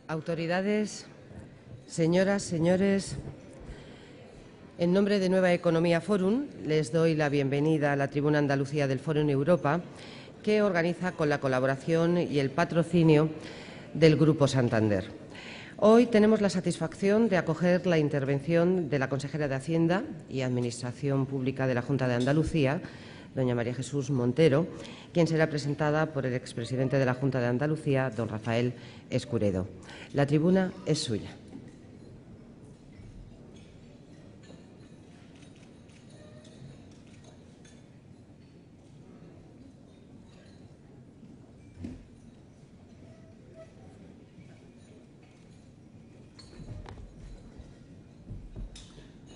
Autoridades, señoras, señores, en nombre de Nueva Economía Forum les doy la bienvenida a la Tribuna Andalucía del Forum Europa, que organiza con la colaboración y el patrocinio del Grupo Santander. Hoy tenemos la satisfacción de acoger la intervención de la consejera de Hacienda y Administración Pública de la Junta de Andalucía, doña María Jesús Montero, quien será presentada por el expresidente de la Junta de Andalucía, don Rafael Escuredo. La tribuna es suya.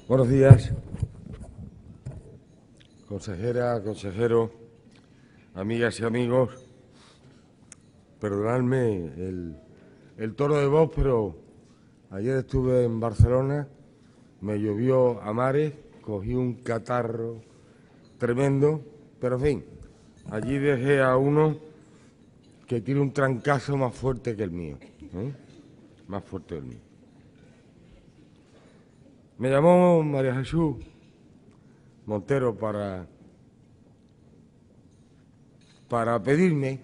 Buenos días, consejera, consejero, amigas y amigos. Perdonadme el tono de voz, pero ayer estuve en Barcelona, me llovió a mares, cogí un catarro tremendo, pero en fin, allí dejé a uno que tiene un trancazo más fuerte que el mío, más fuerte que el mío. Me llamó María Jesús Montero para pedirme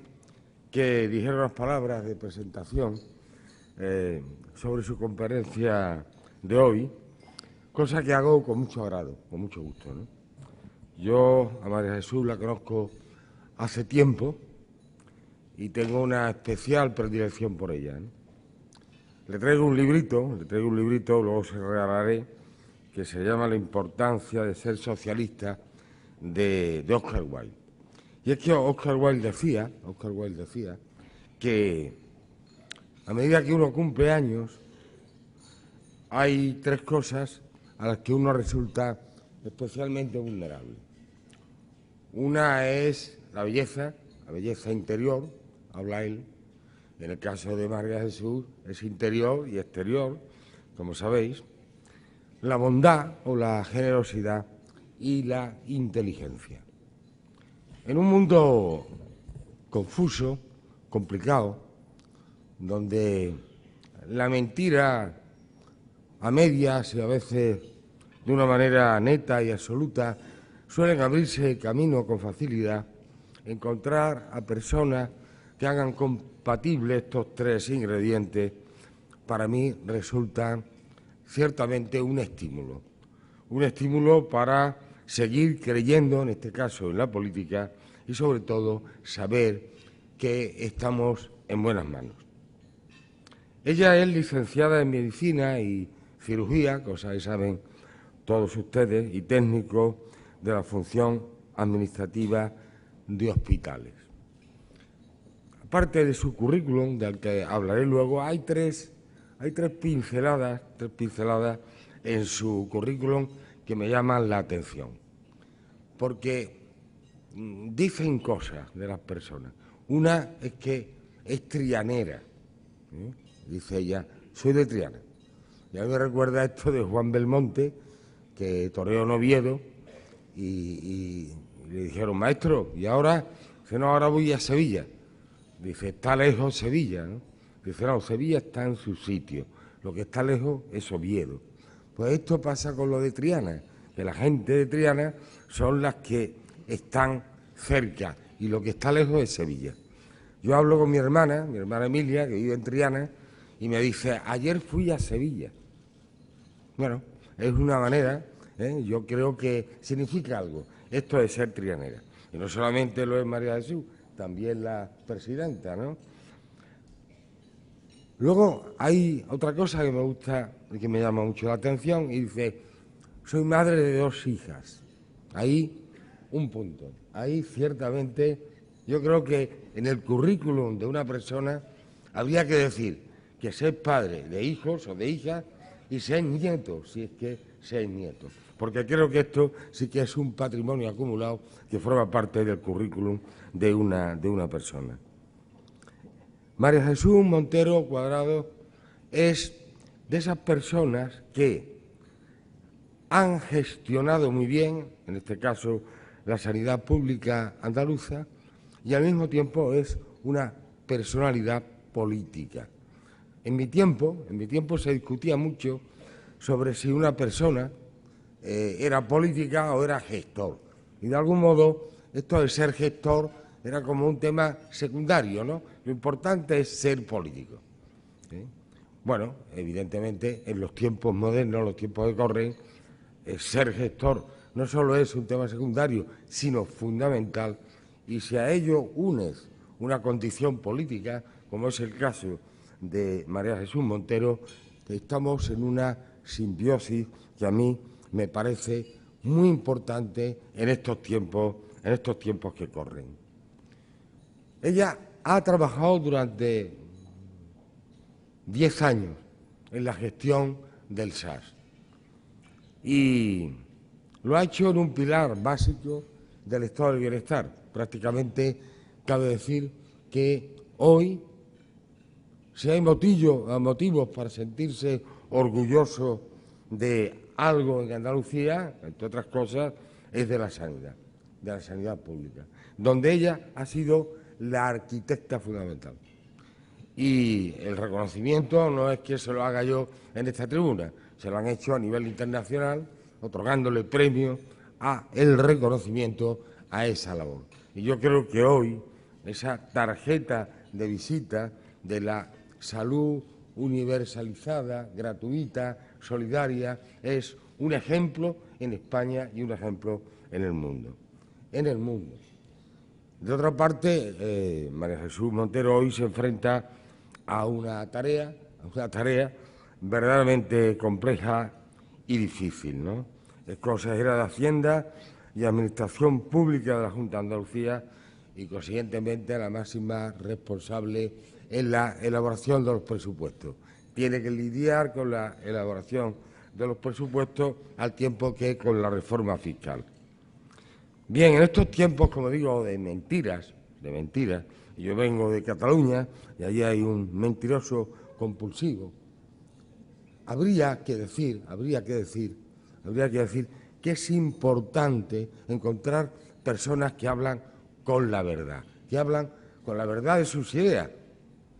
que dijera unas palabras de presentación sobre su conferencia de hoy, cosa que hago con mucho agrado, con mucho gusto, ¿no? Yo a María Jesús la conozco hace tiempo y tengo una especial predilección por ella, ¿no? Le traigo un librito, luego se regalaré, que se llama La importancia de ser socialista, de Oscar Wilde. Y es que Oscar Wilde decía que a medida que uno cumple años, hay tres cosas a las que uno resulta especialmente vulnerable. Una es la belleza interior, habla él. En el caso de María Jesús es interior y exterior, como sabéis. La bondad o la generosidad y la inteligencia. En un mundo confuso, complicado, donde la mentira a medias y a veces de una manera neta y absoluta suelen abrirse camino con facilidad, encontrar a personas que hagan compatibles estos tres ingredientes para mí resulta ciertamente un estímulo para seguir creyendo, en este caso en la política, y sobre todo saber que estamos en buenas manos. Ella es licenciada en Medicina y Cirugía, cosa que saben todos ustedes, y técnico de la función administrativa de hospitales. Aparte de su currículum, del que hablaré luego, hay tres pinceladas en su currículum que me llaman la atención, porque dicen cosas de las personas. Una es que es trianera, dice ella, soy de Triana. Y a mí me recuerda esto de Juan Belmonte, que toreó en Oviedo, y le dijeron, maestro, ¿y ahora? Dice, no, ahora voy a Sevilla. Dice, está lejos Sevilla, ¿no? Dice, no, Sevilla está en su sitio, lo que está lejos es Oviedo. Pues esto pasa con lo de Triana, que la gente de Triana son las que están cerca y lo que está lejos es Sevilla. Yo hablo con mi hermana Emilia, que vive en Triana, y me dice, ayer fui a Sevilla. Bueno, es una manera, yo creo que significa algo, esto de ser trianera. Y no solamente lo es María Jesús, también la presidenta, ¿no? Luego hay otra cosa que me gusta y que me llama mucho la atención, y dice, soy madre de 2 hijas. Ahí un punto. Ahí ciertamente yo creo que en el currículum de una persona habría que decir que ser padre de hijos o de hijas y ser nieto, si es que ser nieto. Porque creo que esto sí que es un patrimonio acumulado que forma parte del currículum de una persona. María Jesús Montero Cuadrado es de esas personas que han gestionado muy bien, en este caso, la sanidad pública andaluza, y al mismo tiempo es una personalidad política. En mi tiempo se discutía mucho sobre si una persona era política o era gestor. Y de algún modo esto de ser gestor era como un tema secundario, ¿no? Lo importante es ser político. ¿Sí? Bueno, evidentemente en los tiempos modernos, los tiempos que corren, ser gestor no solo es un tema secundario, sino fundamental. Y si a ello unes una condición política, como es el caso de María Jesús Montero, estamos en una simbiosis que a mí me parece muy importante en estos tiempos que corren. Ella ha trabajado durante 10 años en la gestión del SAS y lo ha hecho en un pilar básico del estado del bienestar. Prácticamente cabe decir que hoy, si hay motivos para sentirse orgulloso de algo en Andalucía, entre otras cosas, es de la sanidad pública, donde ella ha sido la arquitecta fundamental. Y el reconocimiento no es que se lo haga yo en esta tribuna, se lo han hecho a nivel internacional, otorgándole premio a el reconocimiento a esa labor. Y yo creo que hoy esa tarjeta de visita de la salud universalizada, gratuita, solidaria, es un ejemplo en España y un ejemplo en el mundo. De otra parte, María Jesús Montero hoy se enfrenta a una tarea verdaderamente compleja y difícil, ¿no? Es consejera de Hacienda y Administración Pública de la Junta de Andalucía y, consiguientemente, la máxima responsable en la elaboración de los presupuestos. Tiene que lidiar con la elaboración de los presupuestos al tiempo que con la reforma fiscal. Bien, en estos tiempos, como digo, de mentiras, y yo vengo de Cataluña y allí hay un mentiroso compulsivo, habría que decir que es importante encontrar personas que hablan con la verdad, de sus ideas,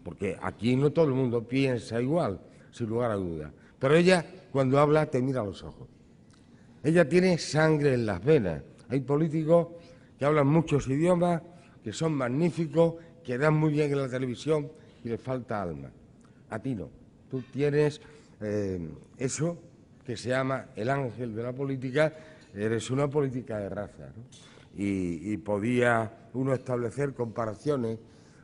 porque aquí no todo el mundo piensa igual, sin lugar a dudas, pero ella cuando habla te mira a los ojos. Ella tiene sangre en las venas. Hay políticos que hablan muchos idiomas, que son magníficos, que dan muy bien en la televisión y les falta alma. A ti no. Tú tienes eso que se llama el ángel de la política, eres una política de raza, ¿no? Y podía uno establecer comparaciones,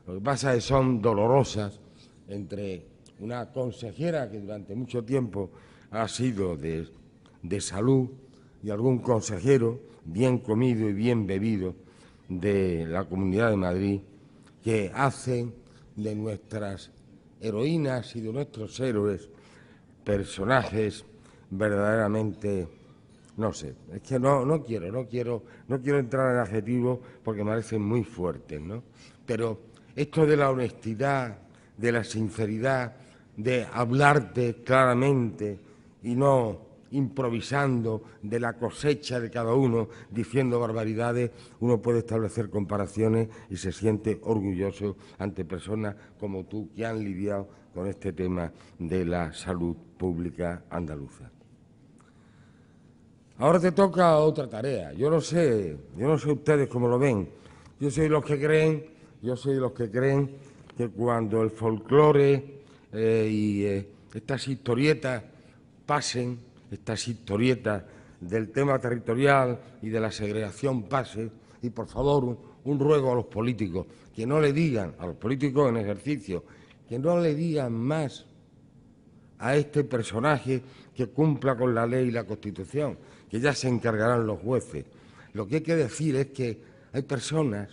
lo que pasa es que son dolorosas, entre una consejera que durante mucho tiempo ha sido de salud y algún consejero bien comido y bien bebido de la Comunidad de Madrid, que hacen de nuestras heroínas y de nuestros héroes personajes verdaderamente, no sé, es que no quiero entrar en adjetivos porque me parecen muy fuertes, ¿no? Pero esto de la honestidad, de la sinceridad, de hablarte claramente y no improvisando de la cosecha de cada uno, diciendo barbaridades, uno puede establecer comparaciones y se siente orgulloso ante personas como tú que han lidiado con este tema de la salud pública andaluza. Ahora te toca otra tarea. Yo no sé ustedes cómo lo ven. Yo soy de los que creen que cuando el folclore y estas historietas pasen, estas historietas del tema territorial y de la segregación pase, y por favor un ruego a los políticos, que no le digan, a los políticos en ejercicio, que no le digan más a este personaje que cumpla con la ley y la Constitución, que ya se encargarán los jueces. Lo que hay que decir es que hay personas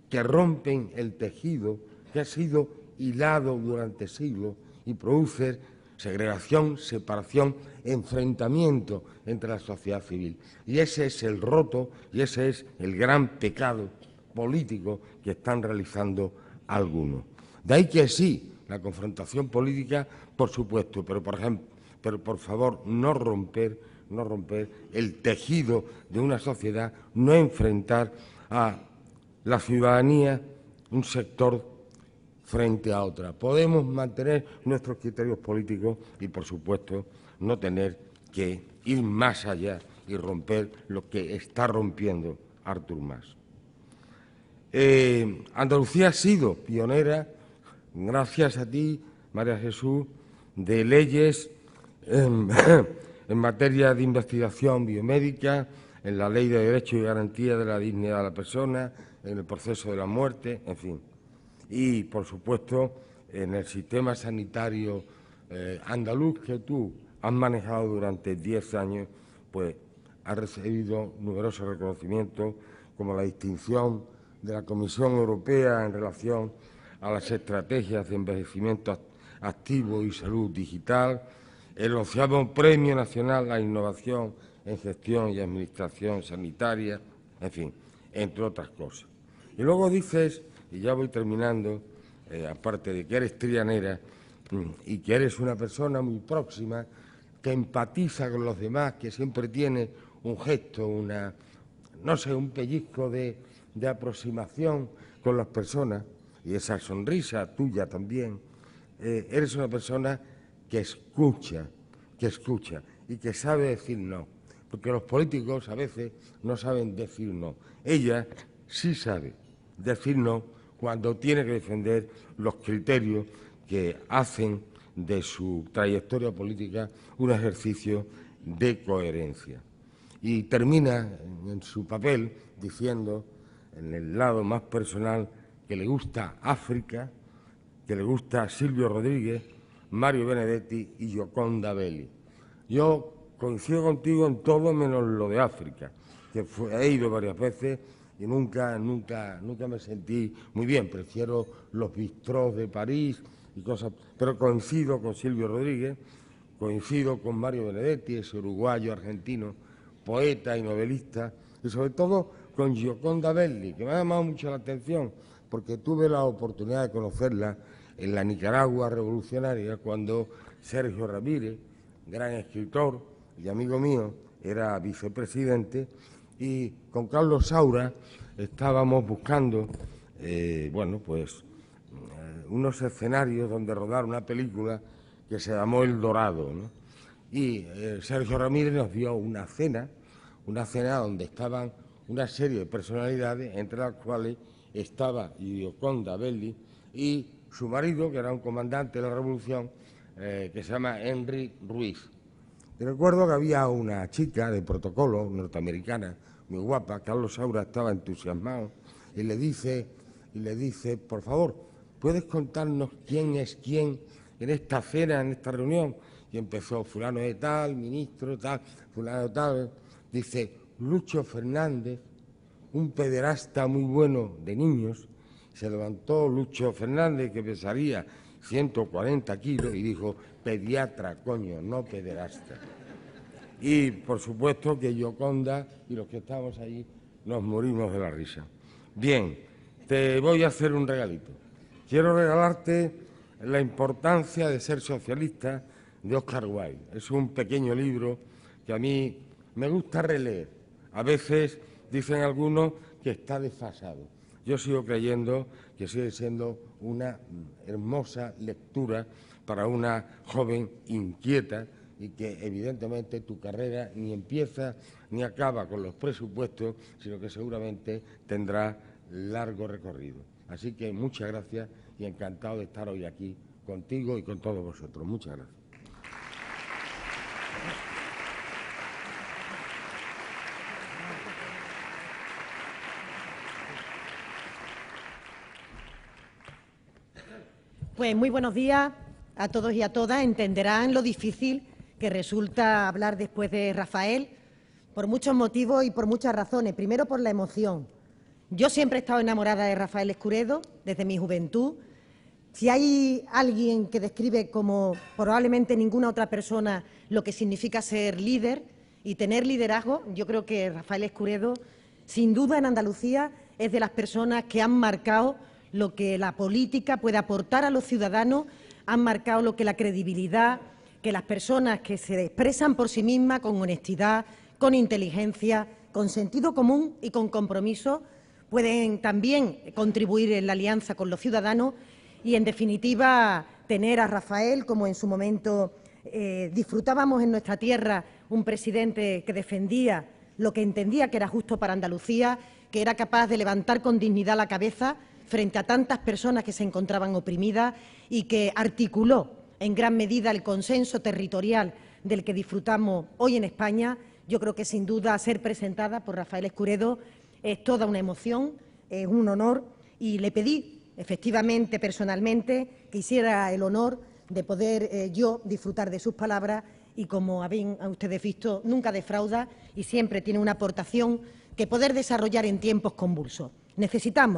que rompen el tejido que ha sido hilado durante siglos y producen segregación, separación, enfrentamiento entre la sociedad civil. Y ese es el roto y ese es el gran pecado político que están realizando algunos. De ahí que sí, la confrontación política, por supuesto, pero por favor no romper el tejido de una sociedad, no enfrentar a la ciudadanía, un sector frente a otra. Podemos mantener nuestros criterios políticos y, por supuesto, no tener que ir más allá y romper lo que está rompiendo Artur Mas. Andalucía ha sido pionera, gracias a ti, María Jesús, de leyes en materia de investigación biomédica, en la Ley de Derechos y Garantía de la Dignidad de la Persona, en el proceso de la muerte, en fin. Y, por supuesto, en el sistema sanitario andaluz que tú has manejado durante 10 años, pues ha recibido numerosos reconocimientos, como la distinción de la Comisión Europea en relación a las estrategias de envejecimiento activo y salud digital, el 11º Premio Nacional a Innovación en Gestión y Administración Sanitaria, en fin, entre otras cosas. Y luego dices, y ya voy terminando, aparte de que eres trianera y que eres una persona muy próxima, que empatiza con los demás, que siempre tiene un gesto, un pellizco de aproximación con las personas, y esa sonrisa tuya también, eres una persona que escucha y que sabe decir no, porque los políticos a veces no saben decir no. Ella sí sabe decir no cuando tiene que defender los criterios que hacen de su trayectoria política un ejercicio de coherencia. Y termina en su papel diciendo, en el lado más personal, que le gusta África, que le gusta Silvio Rodríguez, Mario Benedetti y Gioconda Belli. Yo coincido contigo en todo menos lo de África, que he ido varias veces y nunca me sentí muy bien. Prefiero los bistrós de París y cosas, pero coincido con Silvio Rodríguez, coincido con Mario Benedetti, ese uruguayo argentino, poeta y novelista, y sobre todo con Gioconda Belli, que me ha llamado mucho la atención, porque tuve la oportunidad de conocerla en la Nicaragua revolucionaria, cuando Sergio Ramírez, gran escritor y amigo mío, era vicepresidente, y con Carlos Saura estábamos buscando, unos escenarios donde rodar una película que se llamó El Dorado, ¿no? Y Sergio Ramírez nos dio una cena donde estaban una serie de personalidades, entre las cuales estaba Gioconda Belli y su marido, que era un comandante de la Revolución, que se llama Henry Ruiz. Y recuerdo que había una chica de protocolo norteamericana, muy guapa. Carlos Saura estaba entusiasmado y le dice, por favor, ¿puedes contarnos quién es quién en esta cena, en esta reunión? Y empezó fulano de tal, ministro tal, fulano de tal. Dice, Lucho Fernández, un pederasta muy bueno de niños. Se levantó Lucho Fernández, que pesaría 140 kilos, y dijo, pediatra, coño, no pederasta. Y, por supuesto, que Gioconda y los que estábamos allí nos morimos de la risa. Bien, te voy a hacer un regalito. Quiero regalarte La importancia de ser socialista, de Oscar Wilde. Es un pequeño libro que a mí me gusta releer. A veces dicen algunos que está desfasado. Yo sigo creyendo que sigue siendo una hermosa lectura para una joven inquieta y que evidentemente tu carrera ni empieza ni acaba con los presupuestos, sino que seguramente tendrá largo recorrido. Así que muchas gracias y encantado de estar hoy aquí contigo y con todos vosotros. Muchas gracias. Pues muy buenos días a todos y a todas. Entenderán lo difícil que resulta hablar después de Rafael, por muchos motivos y por muchas razones. Primero, por la emoción. Yo siempre he estado enamorada de Rafael Escuredo desde mi juventud. Si hay alguien que describe como probablemente ninguna otra persona lo que significa ser líder y tener liderazgo, yo creo que Rafael Escuredo, sin duda en Andalucía, es de las personas que han marcado lo que la política puede aportar a los ciudadanos, han marcado lo que la credibilidad, que las personas que se expresan por sí mismas con honestidad, con inteligencia, con sentido común y con compromiso, pueden también contribuir en la alianza con los ciudadanos. y, en definitiva, tener a Rafael, como en su momento disfrutábamos en nuestra tierra, un presidente que defendía lo que entendía que era justo para Andalucía, que era capaz de levantar con dignidad la cabeza frente a tantas personas que se encontraban oprimidas y que articuló en gran medida el consenso territorial del que disfrutamos hoy en España. Yo creo que, sin duda, ser presentada por Rafael Escuredo es toda una emoción, es un honor, y le pedí, efectivamente, personalmente, que hiciera el honor de poder yo disfrutar de sus palabras y, como habéis ustedes visto, nunca defrauda y siempre tiene una aportación que poder desarrollar en tiempos convulsos.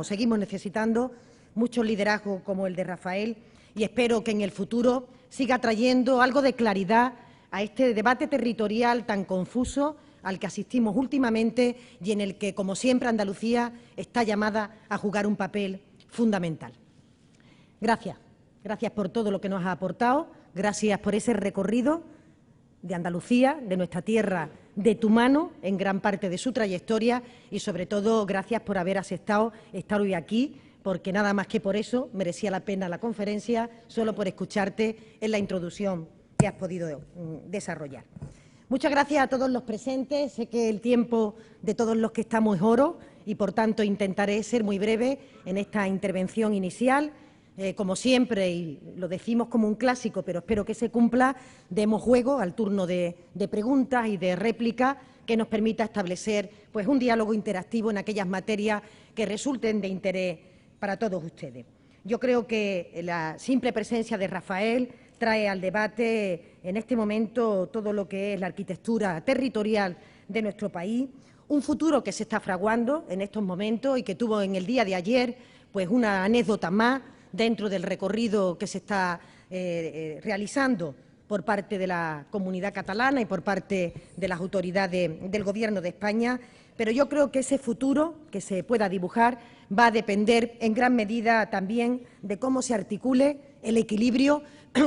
Seguimos necesitando mucho liderazgo como el de Rafael, y espero que en el futuro siga trayendo algo de claridad a este debate territorial tan confuso al que asistimos últimamente y en el que, como siempre, Andalucía está llamada a jugar un papel fundamental. Gracias. Gracias por todo lo que nos ha aportado, gracias por ese recorrido de Andalucía, de nuestra tierra, de tu mano en gran parte de su trayectoria, y, sobre todo, gracias por haber aceptado estar hoy aquí, porque nada más que por eso merecía la pena la conferencia, solo por escucharte en la introducción que has podido desarrollar. Muchas gracias a todos los presentes. Sé que el tiempo de todos los que estamos es oro y, por tanto, intentaré ser muy breve en esta intervención inicial. Como siempre, y lo decimos como un clásico, pero espero que se cumpla, demos juego al turno de preguntas y de réplica que nos permita establecer pues un diálogo interactivo en aquellas materias que resulten de interés para todos ustedes. Yo creo que la simple presencia de Rafael trae al debate en este momento todo lo que es la arquitectura territorial de nuestro país, un futuro que se está fraguando en estos momentos y que tuvo en el día de ayer pues una anécdota más dentro del recorrido que se está realizando por parte de la comunidad catalana y por parte de las autoridades del Gobierno de España. Pero yo creo que ese futuro que se pueda dibujar va a depender en gran medida también de cómo se articule el equilibrio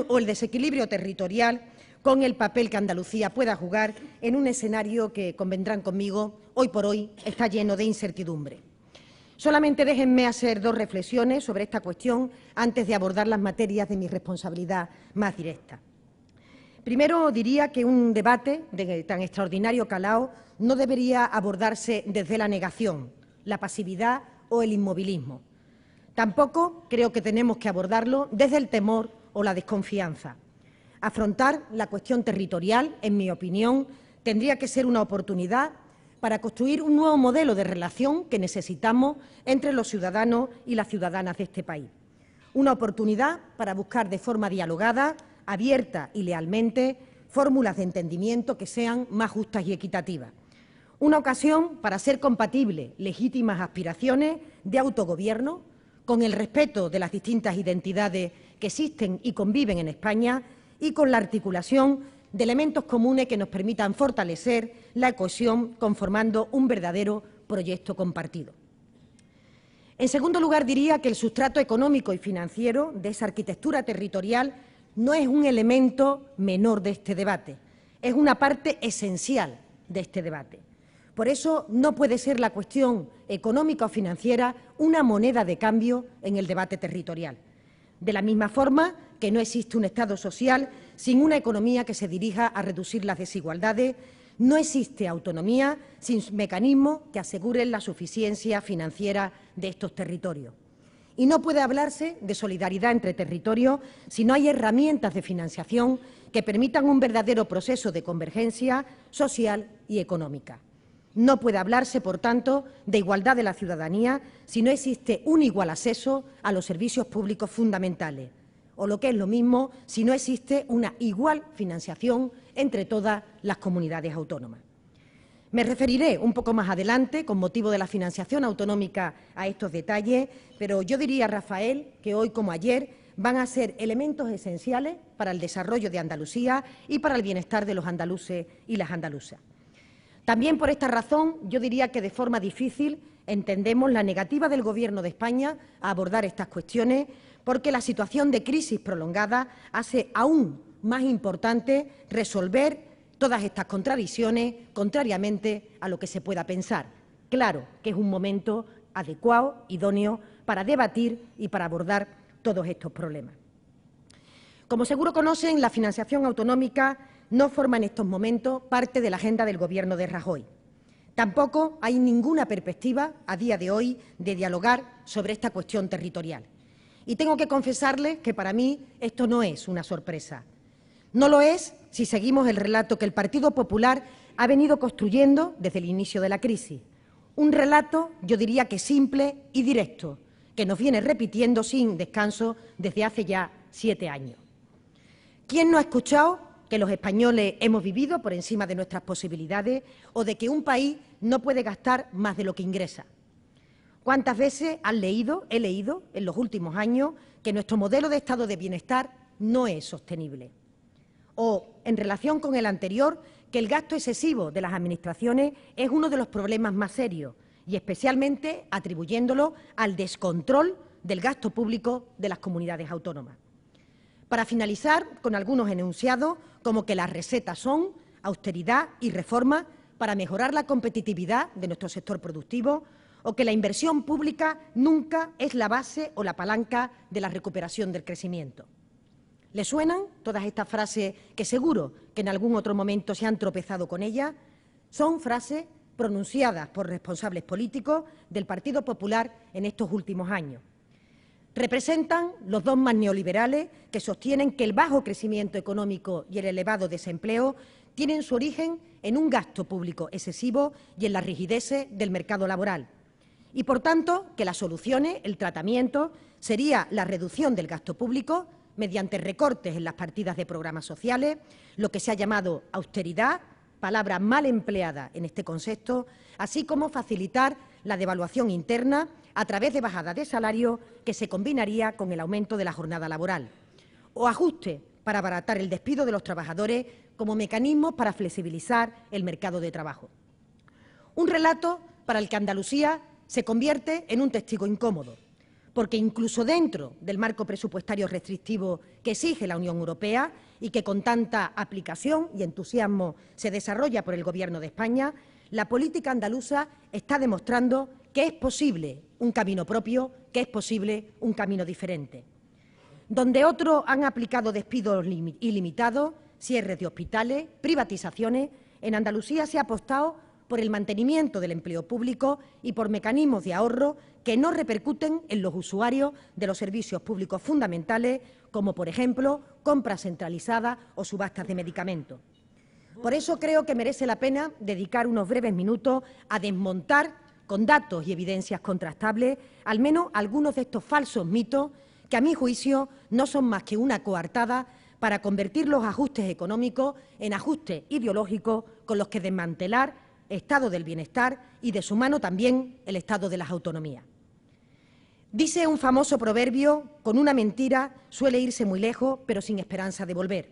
o el desequilibrio territorial con el papel que Andalucía pueda jugar en un escenario que, convendrán conmigo, hoy por hoy está lleno de incertidumbre. Solamente déjenme hacer dos reflexiones sobre esta cuestión antes de abordar las materias de mi responsabilidad más directa. Primero, diría que un debate de tan extraordinario calado no debería abordarse desde la negación, la pasividad o el inmovilismo. Tampoco creo que tenemos que abordarlo desde el temor o la desconfianza. Afrontar la cuestión territorial, en mi opinión, tendría que ser una oportunidad para construir un nuevo modelo de relación que necesitamos entre los ciudadanos y las ciudadanas de este país. Una oportunidad para buscar de forma dialogada, abierta y lealmente fórmulas de entendimiento que sean más justas y equitativas. Una ocasión para hacer compatibles legítimas aspiraciones de autogobierno con el respeto de las distintas identidades que existen y conviven en España y con la articulación de elementos comunes que nos permitan fortalecer la cohesión conformando un verdadero proyecto compartido. En segundo lugar, diría que el sustrato económico y financiero de esa arquitectura territorial no es un elemento menor de este debate, es una parte esencial de este debate. Por eso no puede ser la cuestión económica o financiera una moneda de cambio en el debate territorial. De la misma forma que no existe un Estado social sin una economía que se dirija a reducir las desigualdades, no existe autonomía sin mecanismos que aseguren la suficiencia financiera de estos territorios. Y no puede hablarse de solidaridad entre territorios si no hay herramientas de financiación que permitan un verdadero proceso de convergencia social y económica. No puede hablarse, por tanto, de igualdad de la ciudadanía si no existe un igual acceso a los servicios públicos fundamentales, o lo que es lo mismo, si no existe una igual financiación entre todas las comunidades autónomas. Me referiré un poco más adelante, con motivo de la financiación autonómica, a estos detalles, pero yo diría, Rafael, que hoy como ayer van a ser elementos esenciales para el desarrollo de Andalucía y para el bienestar de los andaluces y las andaluzas. También por esta razón yo diría que de forma difícil entendemos la negativa del Gobierno de España a abordar estas cuestiones, porque la situación de crisis prolongada hace aún más importante resolver todas estas contradicciones, contrariamente a lo que se pueda pensar. Claro que es un momento adecuado, idóneo, para debatir y para abordar todos estos problemas. Como seguro conocen, la financiación autonómica no forma en estos momentos parte de la agenda del Gobierno de Rajoy. Tampoco hay ninguna perspectiva a día de hoy de dialogar sobre esta cuestión territorial. Y tengo que confesarles que para mí esto no es una sorpresa. No lo es si seguimos el relato que el Partido Popular ha venido construyendo desde el inicio de la crisis. Un relato, yo diría que simple y directo, que nos viene repitiendo sin descanso desde hace ya 7 años. ¿Quién no ha escuchado que los españoles hemos vivido por encima de nuestras posibilidades o de que un país no puede gastar más de lo que ingresa? ¿Cuántas veces he leído en los últimos años que nuestro modelo de estado de bienestar no es sostenible? O, en relación con el anterior, que el gasto excesivo de las administraciones es uno de los problemas más serios y especialmente atribuyéndolo al descontrol del gasto público de las comunidades autónomas. Para finalizar, con algunos enunciados como que las recetas son austeridad y reforma para mejorar la competitividad de nuestro sector productivo o que la inversión pública nunca es la base o la palanca de la recuperación del crecimiento. ¿Les suenan todas estas frases que seguro que en algún otro momento se han tropezado con ellas? Son frases pronunciadas por responsables políticos del Partido Popular en estos últimos años. Representan los dogmas neoliberales que sostienen que el bajo crecimiento económico y el elevado desempleo tienen su origen en un gasto público excesivo y en las rigideces del mercado laboral. Y, por tanto, que las soluciones, el tratamiento, sería la reducción del gasto público mediante recortes en las partidas de programas sociales, lo que se ha llamado austeridad, palabra mal empleada en este concepto, así como facilitar la devaluación interna a través de bajadas de salario que se combinaría con el aumento de la jornada laboral, o ajuste para abaratar el despido de los trabajadores como mecanismos para flexibilizar el mercado de trabajo. Un relato para el que Andalucía se convierte en un testigo incómodo, porque incluso dentro del marco presupuestario restrictivo que exige la Unión Europea y que con tanta aplicación y entusiasmo se desarrolla por el Gobierno de España, la política andaluza está demostrando que es posible un camino propio, que es posible un camino diferente. Donde otros han aplicado despidos ilimitados, cierres de hospitales, privatizaciones, en Andalucía se ha apostado por el mantenimiento del empleo público y por mecanismos de ahorro que no repercuten en los usuarios de los servicios públicos fundamentales, como, por ejemplo, compras centralizadas o subastas de medicamentos. Por eso creo que merece la pena dedicar unos breves minutos a desmontar, con datos y evidencias contrastables, al menos algunos de estos falsos mitos que, a mi juicio, no son más que una coartada para convertir los ajustes económicos en ajustes ideológicos con los que desmantelar el estado del bienestar y, de su mano, también el estado de las autonomías. Dice un famoso proverbio: con una mentira suele irse muy lejos, pero sin esperanza de volver.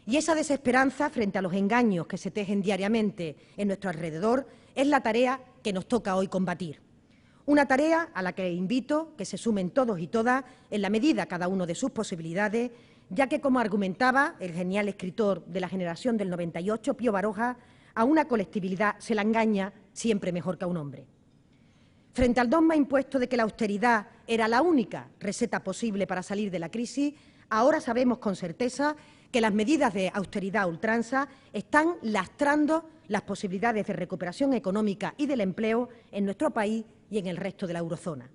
Y esa desesperanza frente a los engaños que se tejen diariamente en nuestro alrededor es la tarea que nos toca hoy combatir. Una tarea a la que invito que se sumen todos y todas en la medida cada uno de sus posibilidades, ya que, como argumentaba el genial escritor de la generación del 98, Pío Baroja, a una colectividad se la engaña siempre mejor que a un hombre. Frente al dogma impuesto de que la austeridad era la única receta posible para salir de la crisis, ahora sabemos con certeza que las medidas de austeridad a ultranza están lastrando las posibilidades de recuperación económica y del empleo en nuestro país y en el resto de la eurozona.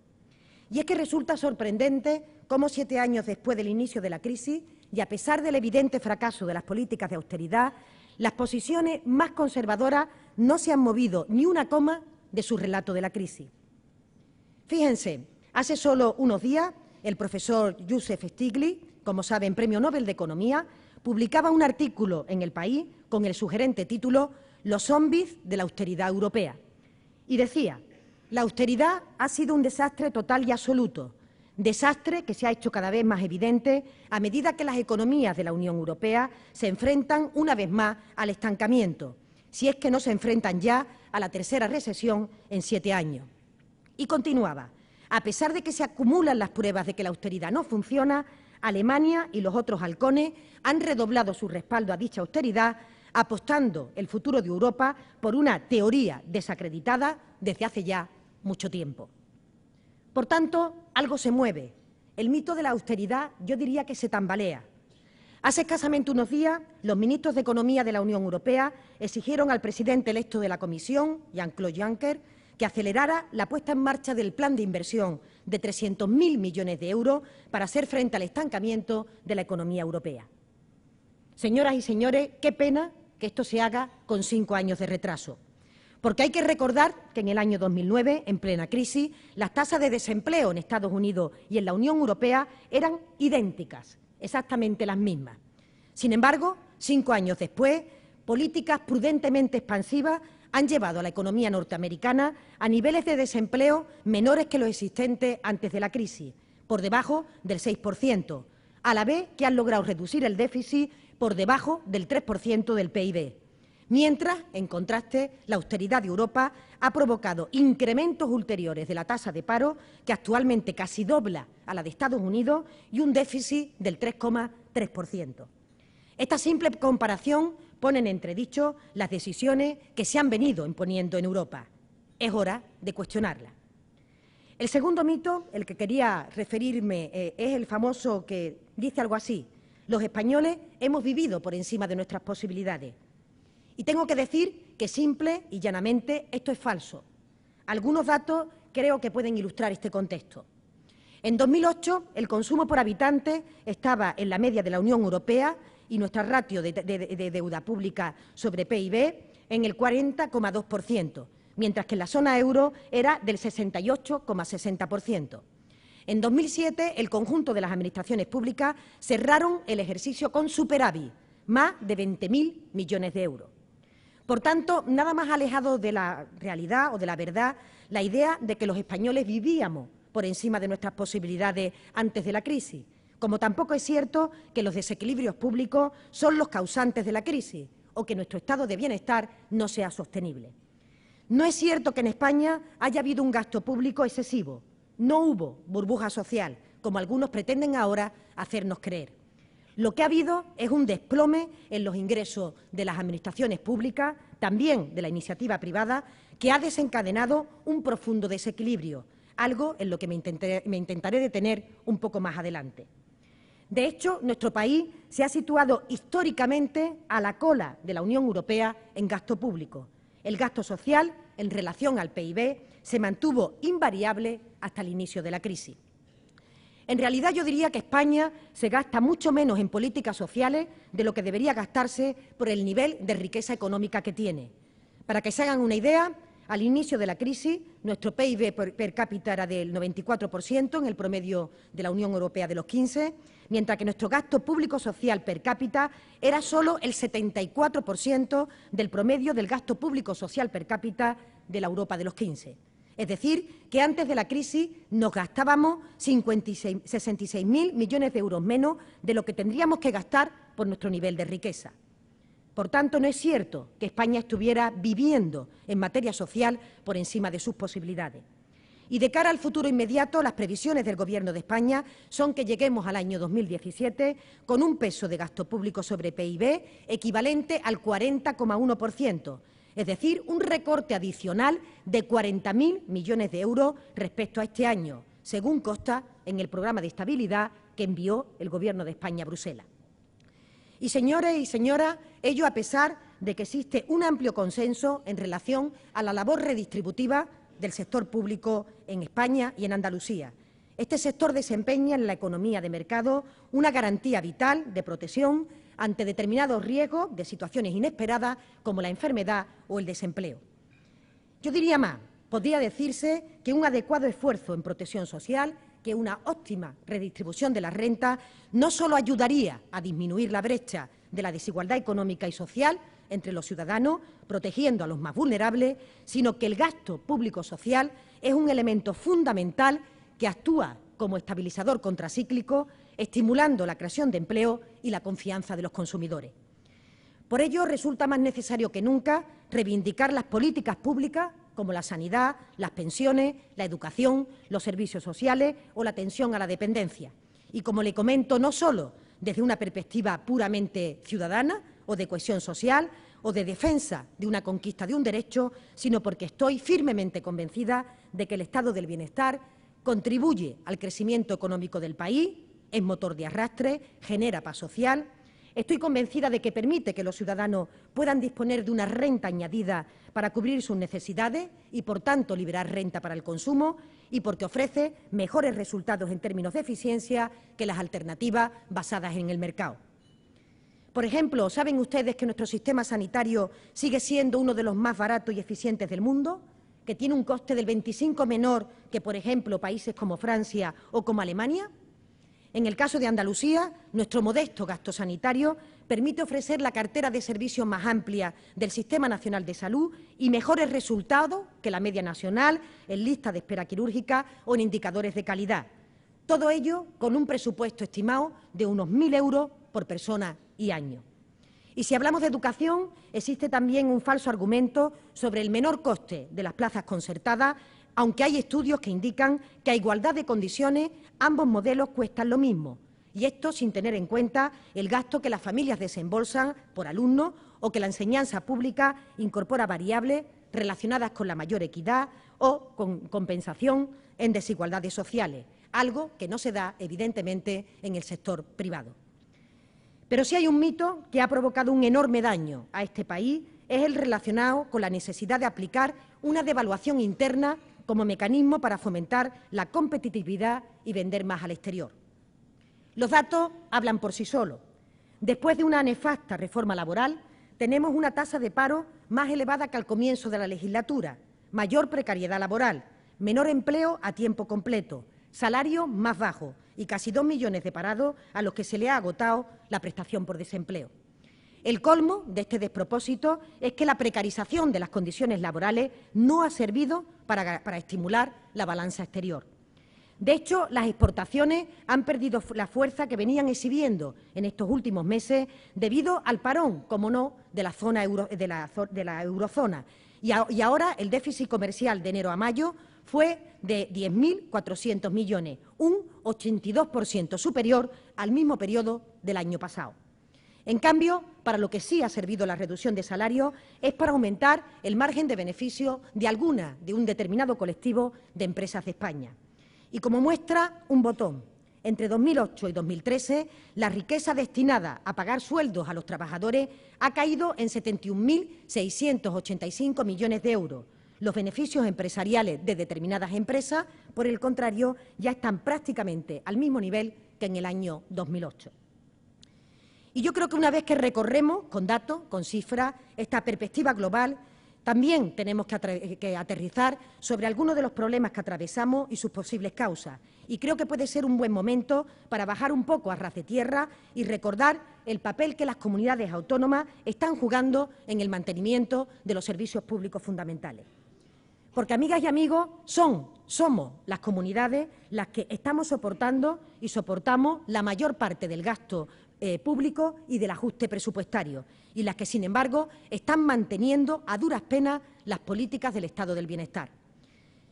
Y es que resulta sorprendente cómo 7 años después del inicio de la crisis y a pesar del evidente fracaso de las políticas de austeridad, las posiciones más conservadoras no se han movido ni una coma de su relato de la crisis. Fíjense, hace solo unos días el profesor Joseph Stiglitz, como saben, Premio Nobel de Economía, publicaba un artículo en El País con el sugerente título «Los zombies de la austeridad europea». Y decía: la austeridad ha sido un desastre total y absoluto, desastre que se ha hecho cada vez más evidente a medida que las economías de la Unión Europea se enfrentan una vez más al estancamiento, si es que no se enfrentan ya a la tercera recesión en 7 años. Y continuaba: a pesar de que se acumulan las pruebas de que la austeridad no funciona, Alemania y los otros halcones han redoblado su respaldo a dicha austeridad, apostando el futuro de Europa por una teoría desacreditada desde hace ya mucho tiempo. Por tanto, algo se mueve el mito de la austeridad yo diría que se tambalea. Hace escasamente unos días, los ministros de Economía de la Unión Europea exigieron al presidente electo de la Comisión, Jean-Claude Juncker, que acelerara la puesta en marcha del plan de inversión de 300.000 millones de euros para hacer frente al estancamiento de la economía europea. Señoras y señores, qué pena que esto se haga con 5 años de retraso, porque hay que recordar que en el año 2009, en plena crisis, las tasas de desempleo en Estados Unidos y en la Unión Europea eran idénticas, exactamente las mismas. Sin embargo, 5 años después, políticas prudentemente expansivas han llevado a la economía norteamericana a niveles de desempleo menores que los existentes antes de la crisis, por debajo del 6%, a la vez que han logrado reducir el déficit por debajo del 3% del PIB. Mientras, en contraste, la austeridad de Europa ha provocado incrementos ulteriores de la tasa de paro, que actualmente casi dobla a la de Estados Unidos, y un déficit del 3,3%. Esta simple comparación pone en entredicho las decisiones que se han venido imponiendo en Europa. Es hora de cuestionarlas. El segundo mito, el que quería referirme, es el famoso que dice algo así: los españoles hemos vivido por encima de nuestras posibilidades. Y tengo que decir que simple y llanamente esto es falso. Algunos datos creo que pueden ilustrar este contexto. En 2008 el consumo por habitante estaba en la media de la Unión Europea y nuestra ratio de deuda pública sobre PIB en el 40,2%, mientras que en la zona euro era del 68,60%. En 2007 el conjunto de las administraciones públicas cerraron el ejercicio con superávit, más de 20.000 millones de euros. Por tanto, nada más alejado de la realidad o de la verdad la idea de que los españoles vivíamos por encima de nuestras posibilidades antes de la crisis, como tampoco es cierto que los desequilibrios públicos son los causantes de la crisis o que nuestro estado de bienestar no sea sostenible. No es cierto que en España haya habido un gasto público excesivo. No hubo burbuja social, como algunos pretenden ahora hacernos creer. Lo que ha habido es un desplome en los ingresos de las administraciones públicas, también de la iniciativa privada, que ha desencadenado un profundo desequilibrio, algo en lo que me intentaré detener un poco más adelante. De hecho, nuestro país se ha situado históricamente a la cola de la Unión Europea en gasto público. El gasto social, en relación al PIB, se mantuvo invariable hasta el inicio de la crisis. En realidad, yo diría que España se gasta mucho menos en políticas sociales de lo que debería gastarse por el nivel de riqueza económica que tiene. Para que se hagan una idea, al inicio de la crisis, nuestro PIB per cápita era del 94% en el promedio de la Unión Europea de los 15, mientras que nuestro gasto público social per cápita era solo el 74% del promedio del gasto público social per cápita de la Europa de los 15. Es decir, que antes de la crisis nos gastábamos 66.000 millones de euros menos de lo que tendríamos que gastar por nuestro nivel de riqueza. Por tanto, no es cierto que España estuviera viviendo en materia social por encima de sus posibilidades. Y de cara al futuro inmediato, las previsiones del Gobierno de España son que lleguemos al año 2017 con un peso de gasto público sobre PIB equivalente al 40,1%, es decir, un recorte adicional de 40.000 millones de euros respecto a este año, según consta en el programa de estabilidad que envió el Gobierno de España a Bruselas. Y, señores y señoras, ello a pesar de que existe un amplio consenso en relación a la labor redistributiva del sector público en España y en Andalucía. Este sector desempeña en la economía de mercado una garantía vital de protección ante determinados riesgos de situaciones inesperadas como la enfermedad o el desempleo. Yo diría más, podría decirse que un adecuado esfuerzo en protección social, que una óptima redistribución de las rentas, no solo ayudaría a disminuir la brecha de la desigualdad económica y social entre los ciudadanos, protegiendo a los más vulnerables, sino que el gasto público social es un elemento fundamental que actúa como estabilizador contracíclico, estimulando la creación de empleo y la confianza de los consumidores. Por ello, resulta más necesario que nunca reivindicar las políticas públicas como la sanidad, las pensiones, la educación, los servicios sociales o la atención a la dependencia. Y, como le comento, no solo desde una perspectiva puramente ciudadana o de cohesión social o de defensa de una conquista de un derecho, sino porque estoy firmemente convencida de que el estado del bienestar contribuye al crecimiento económico del país, es motor de arrastre, genera paz social. Estoy convencida de que permite que los ciudadanos puedan disponer de una renta añadida para cubrir sus necesidades y, por tanto, liberar renta para el consumo, y porque ofrece mejores resultados en términos de eficiencia que las alternativas basadas en el mercado. Por ejemplo, ¿saben ustedes que nuestro sistema sanitario sigue siendo uno de los más baratos y eficientes del mundo? ¿Que tiene un coste del 25% menor que, por ejemplo, países como Francia o como Alemania? En el caso de Andalucía, nuestro modesto gasto sanitario permite ofrecer la cartera de servicios más amplia del Sistema Nacional de Salud y mejores resultados que la media nacional en lista de espera quirúrgica o en indicadores de calidad. Todo ello con un presupuesto estimado de unos 1.000 euros por persona y año. Y si hablamos de educación, existe también un falso argumento sobre el menor coste de las plazas concertadas, aunque hay estudios que indican que a igualdad de condiciones ambos modelos cuestan lo mismo, y esto sin tener en cuenta el gasto que las familias desembolsan por alumno o que la enseñanza pública incorpora variables relacionadas con la mayor equidad o con compensación en desigualdades sociales, algo que no se da, evidentemente, en el sector privado. Pero si hay un mito que ha provocado un enorme daño a este país, es el relacionado con la necesidad de aplicar una devaluación interna como mecanismo para fomentar la competitividad y vender más al exterior. Los datos hablan por sí solos. Después de una nefasta reforma laboral, tenemos una tasa de paro más elevada que al comienzo de la legislatura, mayor precariedad laboral, menor empleo a tiempo completo, salario más bajo y casi 2 millones de parados a los que se le ha agotado la prestación por desempleo. El colmo de este despropósito es que la precarización de las condiciones laborales no ha servido para estimular la balanza exterior. De hecho, las exportaciones han perdido la fuerza que venían exhibiendo en estos últimos meses debido al parón, como no, de la eurozona. Y ahora el déficit comercial de enero a mayo fue de 10.400 millones, un 82% superior al mismo periodo del año pasado. En cambio, para lo que sí ha servido la reducción de salarios es para aumentar el margen de beneficio de un determinado colectivo de empresas de España. Y como muestra, un botón. Entre 2008 y 2013, la riqueza destinada a pagar sueldos a los trabajadores ha caído en 71.685 millones de euros. Los beneficios empresariales de determinadas empresas, por el contrario, ya están prácticamente al mismo nivel que en el año 2008. Y yo creo que una vez que recorremos con datos, con cifras, esta perspectiva global, también tenemos que aterrizar sobre algunos de los problemas que atravesamos y sus posibles causas. Y creo que puede ser un buen momento para bajar un poco a ras de tierra y recordar el papel que las comunidades autónomas están jugando en el mantenimiento de los servicios públicos fundamentales. Porque, amigas y amigos, somos las comunidades las que estamos soportando y soportamos la mayor parte del gasto público y del ajuste presupuestario, y las que, sin embargo, están manteniendo a duras penas las políticas del Estado del Bienestar.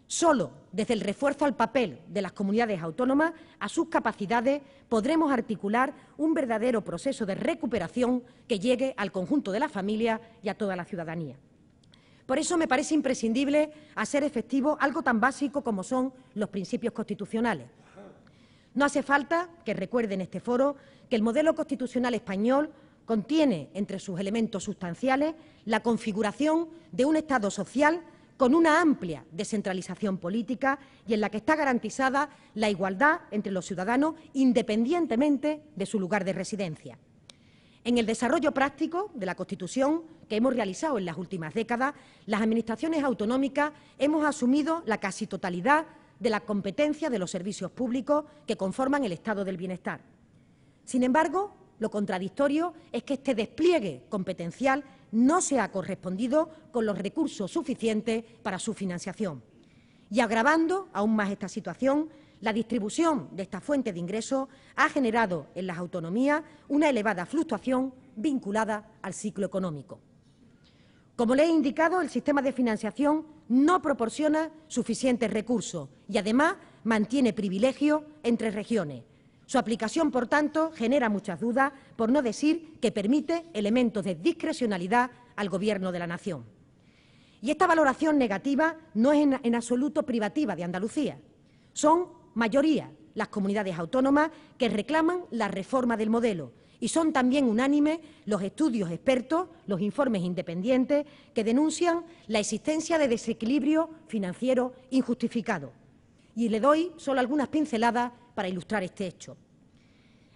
Solo desde el refuerzo al papel de las comunidades autónomas, a sus capacidades, podremos articular un verdadero proceso de recuperación que llegue al conjunto de la familia y a toda la ciudadanía. Por eso me parece imprescindible hacer efectivo algo tan básico como son los principios constitucionales. No hace falta que recuerde en este foro que el modelo constitucional español contiene entre sus elementos sustanciales la configuración de un Estado social con una amplia descentralización política y en la que está garantizada la igualdad entre los ciudadanos independientemente de su lugar de residencia. En el desarrollo práctico de la Constitución que hemos realizado en las últimas décadas, las administraciones autonómicas hemos asumido la casi totalidad de la competencia de los servicios públicos que conforman el Estado del Bienestar. Sin embargo, lo contradictorio es que este despliegue competencial no se ha correspondido con los recursos suficientes para su financiación. Y agravando aún más esta situación, la distribución de esta fuente de ingresos ha generado en las autonomías una elevada fluctuación vinculada al ciclo económico. Como le he indicado, el sistema de financiación no proporciona suficientes recursos y, además, mantiene privilegios entre regiones. Su aplicación, por tanto, genera muchas dudas, por no decir que permite elementos de discrecionalidad al Gobierno de la nación. Y esta valoración negativa no es en absoluto privativa de Andalucía. Son mayoría las comunidades autónomas que reclaman la reforma del modelo y son también unánimes los estudios expertos, los informes independientes que denuncian la existencia de desequilibrio financiero injustificado. Y le doy solo algunas pinceladas para ilustrar este hecho.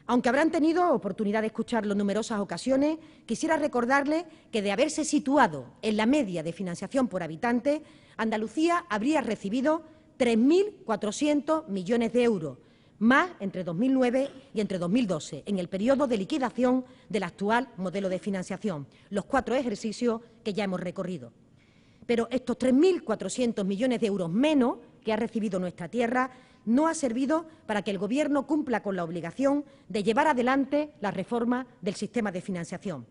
Aunque habrán tenido oportunidad de escucharlo en numerosas ocasiones, quisiera recordarles que de haberse situado en la media de financiación por habitante, Andalucía habría recibido 3.400 millones de euros, más entre 2009 y entre 2012, en el periodo de liquidación del actual modelo de financiación, los 4 ejercicios que ya hemos recorrido. Pero estos 3.400 millones de euros menos que ha recibido nuestra tierra no ha servido para que el Gobierno cumpla con la obligación de llevar adelante la reforma del sistema de financiación.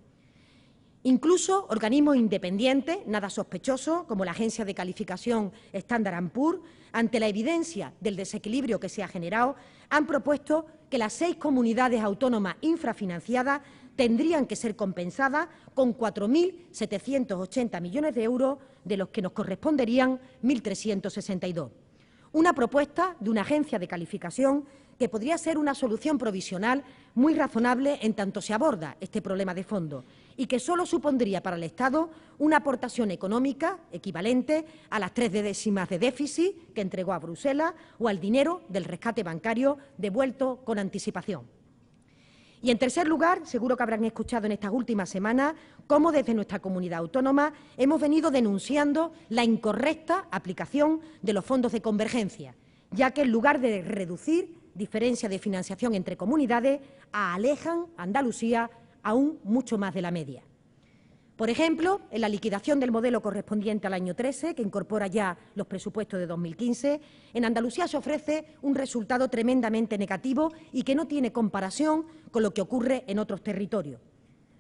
Incluso organismos independientes, nada sospechosos, como la agencia de calificación Standard & Poor's, ante la evidencia del desequilibrio que se ha generado, han propuesto que las 6 comunidades autónomas infrafinanciadas tendrían que ser compensadas con 4.780 millones de euros, de los que nos corresponderían 1.362. Una propuesta de una agencia de calificación que podría ser una solución provisional muy razonable en tanto se aborda este problema de fondo y que solo supondría para el Estado una aportación económica equivalente a las 3 décimas de déficit que entregó a Bruselas o al dinero del rescate bancario devuelto con anticipación. Y, en tercer lugar, seguro que habrán escuchado en estas últimas semanas cómo desde nuestra comunidad autónoma hemos venido denunciando la incorrecta aplicación de los fondos de convergencia, ya que en lugar de reducir diferencia de financiación entre comunidades, alejan a Andalucía aún mucho más de la media. Por ejemplo, en la liquidación del modelo correspondiente al año 13, que incorpora ya los presupuestos de 2015, en Andalucía se ofrece un resultado tremendamente negativo y que no tiene comparación con lo que ocurre en otros territorios.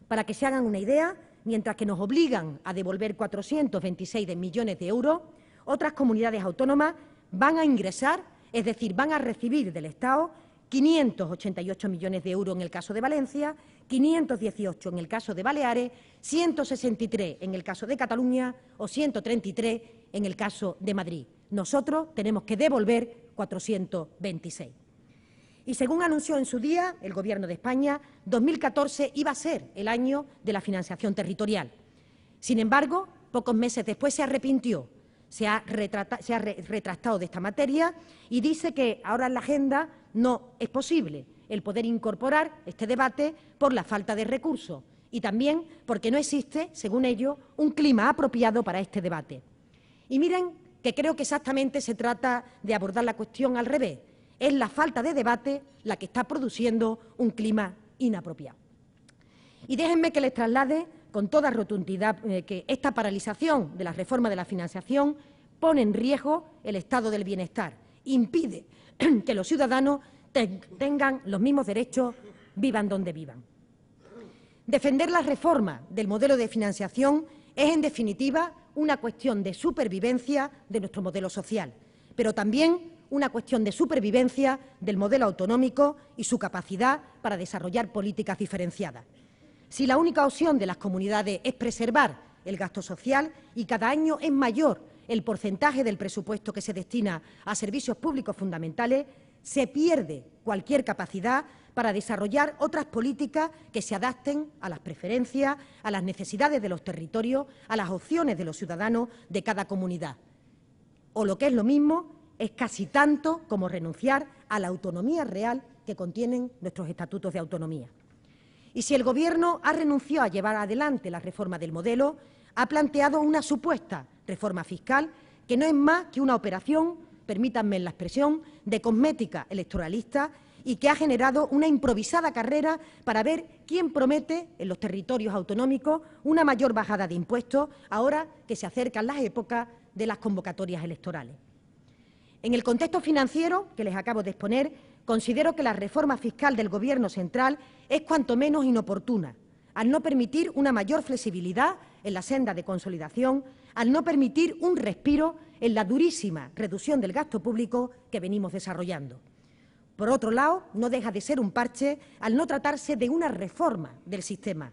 Para que se hagan una idea, mientras que nos obligan a devolver 426 millones de euros, otras comunidades autónomas van a ingresar, es decir, van a recibir del Estado 588 millones de euros en el caso de Valencia, 518 en el caso de Baleares, 163 en el caso de Cataluña o 133 en el caso de Madrid. Nosotros tenemos que devolver 426. Y según anunció en su día el Gobierno de España, 2014 iba a ser el año de la financiación territorial. Sin embargo, pocos meses después se arrepintió, se ha retractado de esta materia y dice que ahora en la agenda no es posible el poder incorporar este debate por la falta de recursos y también porque no existe, según ellos, un clima apropiado para este debate. Y miren que creo que exactamente se trata de abordar la cuestión al revés. Es la falta de debate la que está produciendo un clima inapropiado. Y déjenme que les traslade con toda rotundidad que esta paralización de la reforma de la financiación pone en riesgo el estado del bienestar, impide que los ciudadanos tengan los mismos derechos, vivan donde vivan. Defender la reforma del modelo de financiación es, en definitiva, una cuestión de supervivencia de nuestro modelo social, pero también una cuestión de supervivencia del modelo autonómico y su capacidad para desarrollar políticas diferenciadas. Si la única opción de las comunidades es preservar el gasto social y cada año es mayor el porcentaje del presupuesto que se destina a servicios públicos fundamentales, se pierde cualquier capacidad para desarrollar otras políticas que se adapten a las preferencias, a las necesidades de los territorios, a las opciones de los ciudadanos de cada comunidad. O lo que es lo mismo, es casi tanto como renunciar a la autonomía real que contienen nuestros estatutos de autonomía. Y si el Gobierno ha renunciado a llevar adelante la reforma del modelo, ha planteado una supuesta reforma fiscal que no es más que una operación, permítanme la expresión, de cosmética electoralista y que ha generado una improvisada carrera para ver quién promete en los territorios autonómicos una mayor bajada de impuestos ahora que se acercan las épocas de las convocatorias electorales. En el contexto financiero que les acabo de exponer, considero que la reforma fiscal del Gobierno central es cuanto menos inoportuna, al no permitir una mayor flexibilidad en la senda de consolidación, al no permitir un respiro en la durísima reducción del gasto público que venimos desarrollando. Por otro lado, no deja de ser un parche al no tratarse de una reforma del sistema.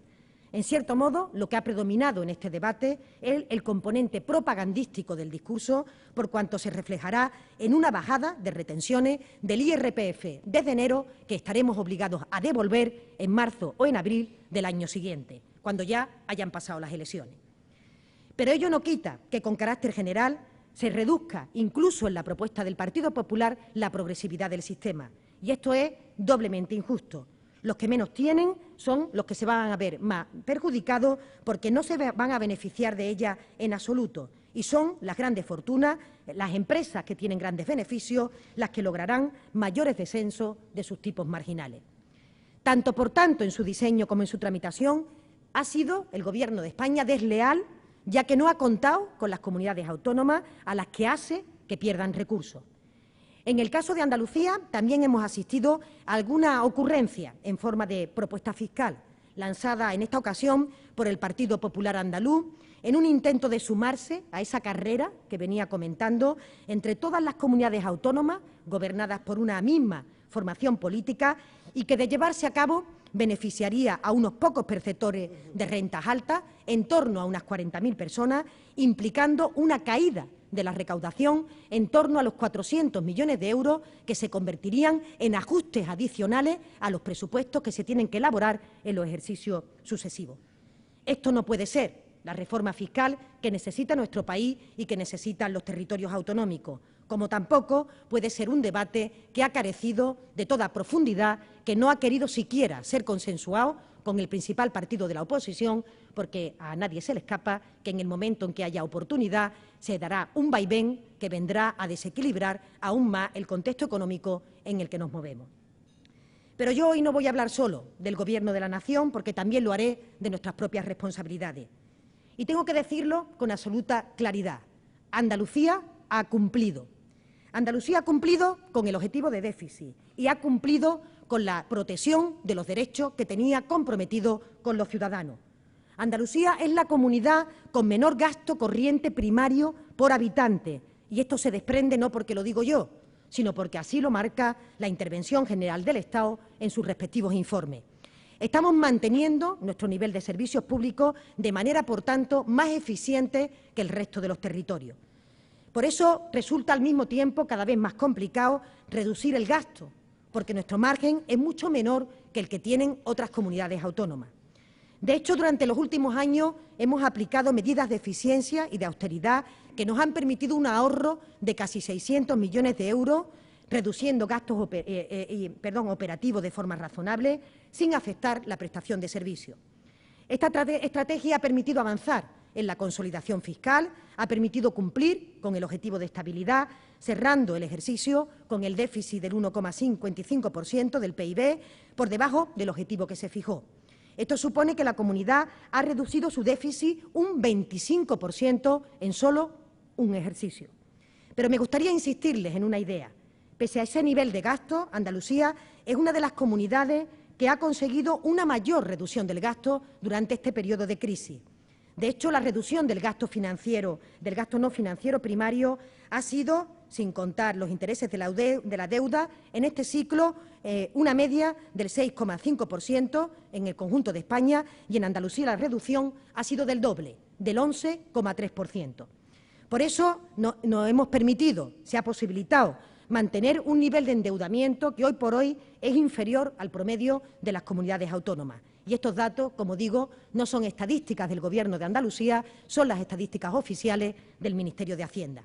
En cierto modo, lo que ha predominado en este debate es el componente propagandístico del discurso, por cuanto se reflejará en una bajada de retenciones del IRPF desde enero que estaremos obligados a devolver en marzo o en abril del año siguiente, cuando ya hayan pasado las elecciones. Pero ello no quita que, con carácter general, se reduzca, incluso en la propuesta del Partido Popular, la progresividad del sistema. Y esto es doblemente injusto. Los que menos tienen son los que se van a ver más perjudicados porque no se van a beneficiar de ella en absoluto. Y son las grandes fortunas, las empresas que tienen grandes beneficios, las que lograrán mayores descensos de sus tipos marginales. Tanto, por tanto, en su diseño como en su tramitación, ha sido el Gobierno de España desleal, ya que no ha contado con las comunidades autónomas a las que hace que pierdan recursos. En el caso de Andalucía también hemos asistido a alguna ocurrencia en forma de propuesta fiscal, lanzada en esta ocasión por el Partido Popular Andaluz, en un intento de sumarse a esa carrera que venía comentando entre todas las comunidades autónomas gobernadas por una misma formación política y que, de llevarse a cabo, beneficiaría a unos pocos perceptores de rentas altas, en torno a unas 40.000 personas, implicando una caída de la recaudación en torno a los 400 millones de euros que se convertirían en ajustes adicionales a los presupuestos que se tienen que elaborar en los ejercicios sucesivos. Esto no puede ser la reforma fiscal que necesita nuestro país y que necesitan los territorios autonómicos, como tampoco puede ser un debate que ha carecido de toda profundidad, que no ha querido siquiera ser consensuado con el principal partido de la oposición, porque a nadie se le escapa que en el momento en que haya oportunidad se dará un vaivén que vendrá a desequilibrar aún más el contexto económico en el que nos movemos. Pero yo hoy no voy a hablar solo del Gobierno de la nación, porque también lo haré de nuestras propias responsabilidades. Y tengo que decirlo con absoluta claridad. Andalucía ha cumplido. Andalucía ha cumplido con el objetivo de déficit y ha cumplido con la protección de los derechos que tenía comprometido con los ciudadanos. Andalucía es la comunidad con menor gasto corriente primario por habitante, y esto se desprende no porque lo digo yo, sino porque así lo marca la Intervención General del Estado en sus respectivos informes. Estamos manteniendo nuestro nivel de servicios públicos de manera, por tanto, más eficiente que el resto de los territorios. Por eso resulta al mismo tiempo cada vez más complicado reducir el gasto, porque nuestro margen es mucho menor que el que tienen otras comunidades autónomas. De hecho, durante los últimos años hemos aplicado medidas de eficiencia y de austeridad que nos han permitido un ahorro de casi 600 millones de euros, reduciendo gastos operativos de forma razonable, sin afectar la prestación de servicios. Esta estrategia ha permitido avanzar en la consolidación fiscal, ha permitido cumplir con el objetivo de estabilidad, cerrando el ejercicio con el déficit del 1,55% del PIB, por debajo del objetivo que se fijó. Esto supone que la comunidad ha reducido su déficit un 25% en solo un ejercicio. Pero me gustaría insistirles en una idea. Pese a ese nivel de gasto, Andalucía es una de las comunidades que ha conseguido una mayor reducción del gasto durante este periodo de crisis. De hecho, la reducción del gasto financiero, del gasto no financiero primario, ha sido, sin contar los intereses de la deuda, en este ciclo una media del 6,5% en el conjunto de España, y en Andalucía la reducción ha sido del doble, del 11,3%. Por eso nos hemos permitido, se ha posibilitado, mantener un nivel de endeudamiento que hoy por hoy es inferior al promedio de las comunidades autónomas. Y estos datos, como digo, no son estadísticas del Gobierno de Andalucía, son las estadísticas oficiales del Ministerio de Hacienda.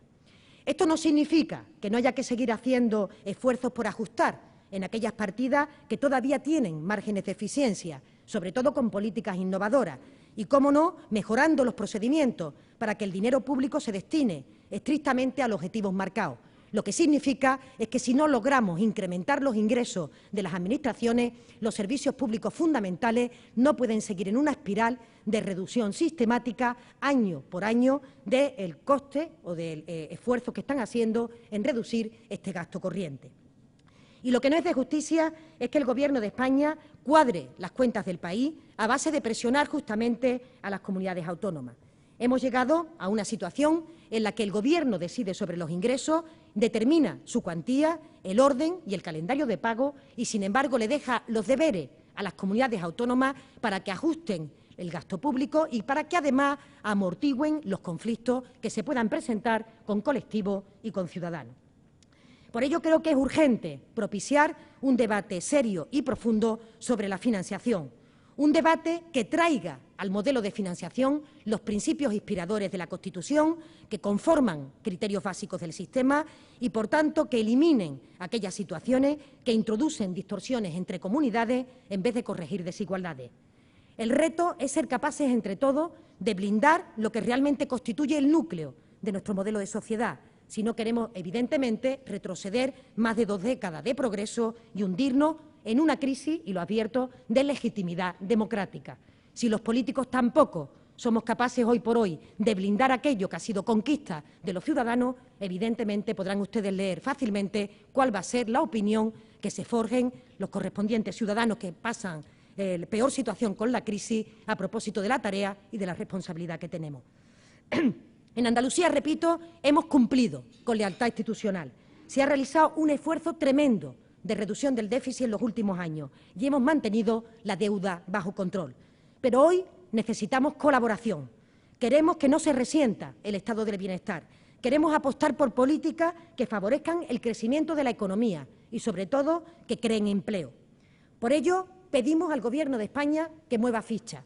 Esto no significa que no haya que seguir haciendo esfuerzos por ajustar en aquellas partidas que todavía tienen márgenes de eficiencia, sobre todo con políticas innovadoras, y, cómo no, mejorando los procedimientos para que el dinero público se destine estrictamente a los objetivos marcados. Lo que significa es que si no logramos incrementar los ingresos de las administraciones, los servicios públicos fundamentales no pueden seguir en una espiral de reducción sistemática año por año del coste o del esfuerzo que están haciendo en reducir este gasto corriente. Y lo que no es de justicia es que el Gobierno de España cuadre las cuentas del país a base de presionar justamente a las comunidades autónomas. Hemos llegado a una situación en la que el Gobierno decide sobre los ingresos, determina su cuantía, el orden y el calendario de pago y, sin embargo, le deja los deberes a las comunidades autónomas para que ajusten el gasto público y para que además amortigüen los conflictos que se puedan presentar con colectivos y con ciudadanos. Por ello creo que es urgente propiciar un debate serio y profundo sobre la financiación, un debate que traiga al modelo de financiación los principios inspiradores de la Constitución que conforman criterios básicos del sistema y, por tanto, que eliminen aquellas situaciones que introducen distorsiones entre comunidades en vez de corregir desigualdades. El reto es ser capaces, entre todos, de blindar lo que realmente constituye el núcleo de nuestro modelo de sociedad, si no queremos, evidentemente, retroceder más de 2 décadas de progreso y hundirnos en una crisis, y lo advierto, de legitimidad democrática. Si los políticos tampoco somos capaces hoy por hoy de blindar aquello que ha sido conquista de los ciudadanos, evidentemente podrán ustedes leer fácilmente cuál va a ser la opinión que se forjen los correspondientes ciudadanos que pasan la peor situación con la crisis a propósito de la tarea y de la responsabilidad que tenemos. En Andalucía, repito, hemos cumplido con lealtad institucional. Se ha realizado un esfuerzo tremendo de reducción del déficit en los últimos años y hemos mantenido la deuda bajo control. Pero hoy necesitamos colaboración. Queremos que no se resienta el estado del bienestar. Queremos apostar por políticas que favorezcan el crecimiento de la economía y, sobre todo, que creen empleo. Por ello, pedimos al Gobierno de España que mueva ficha,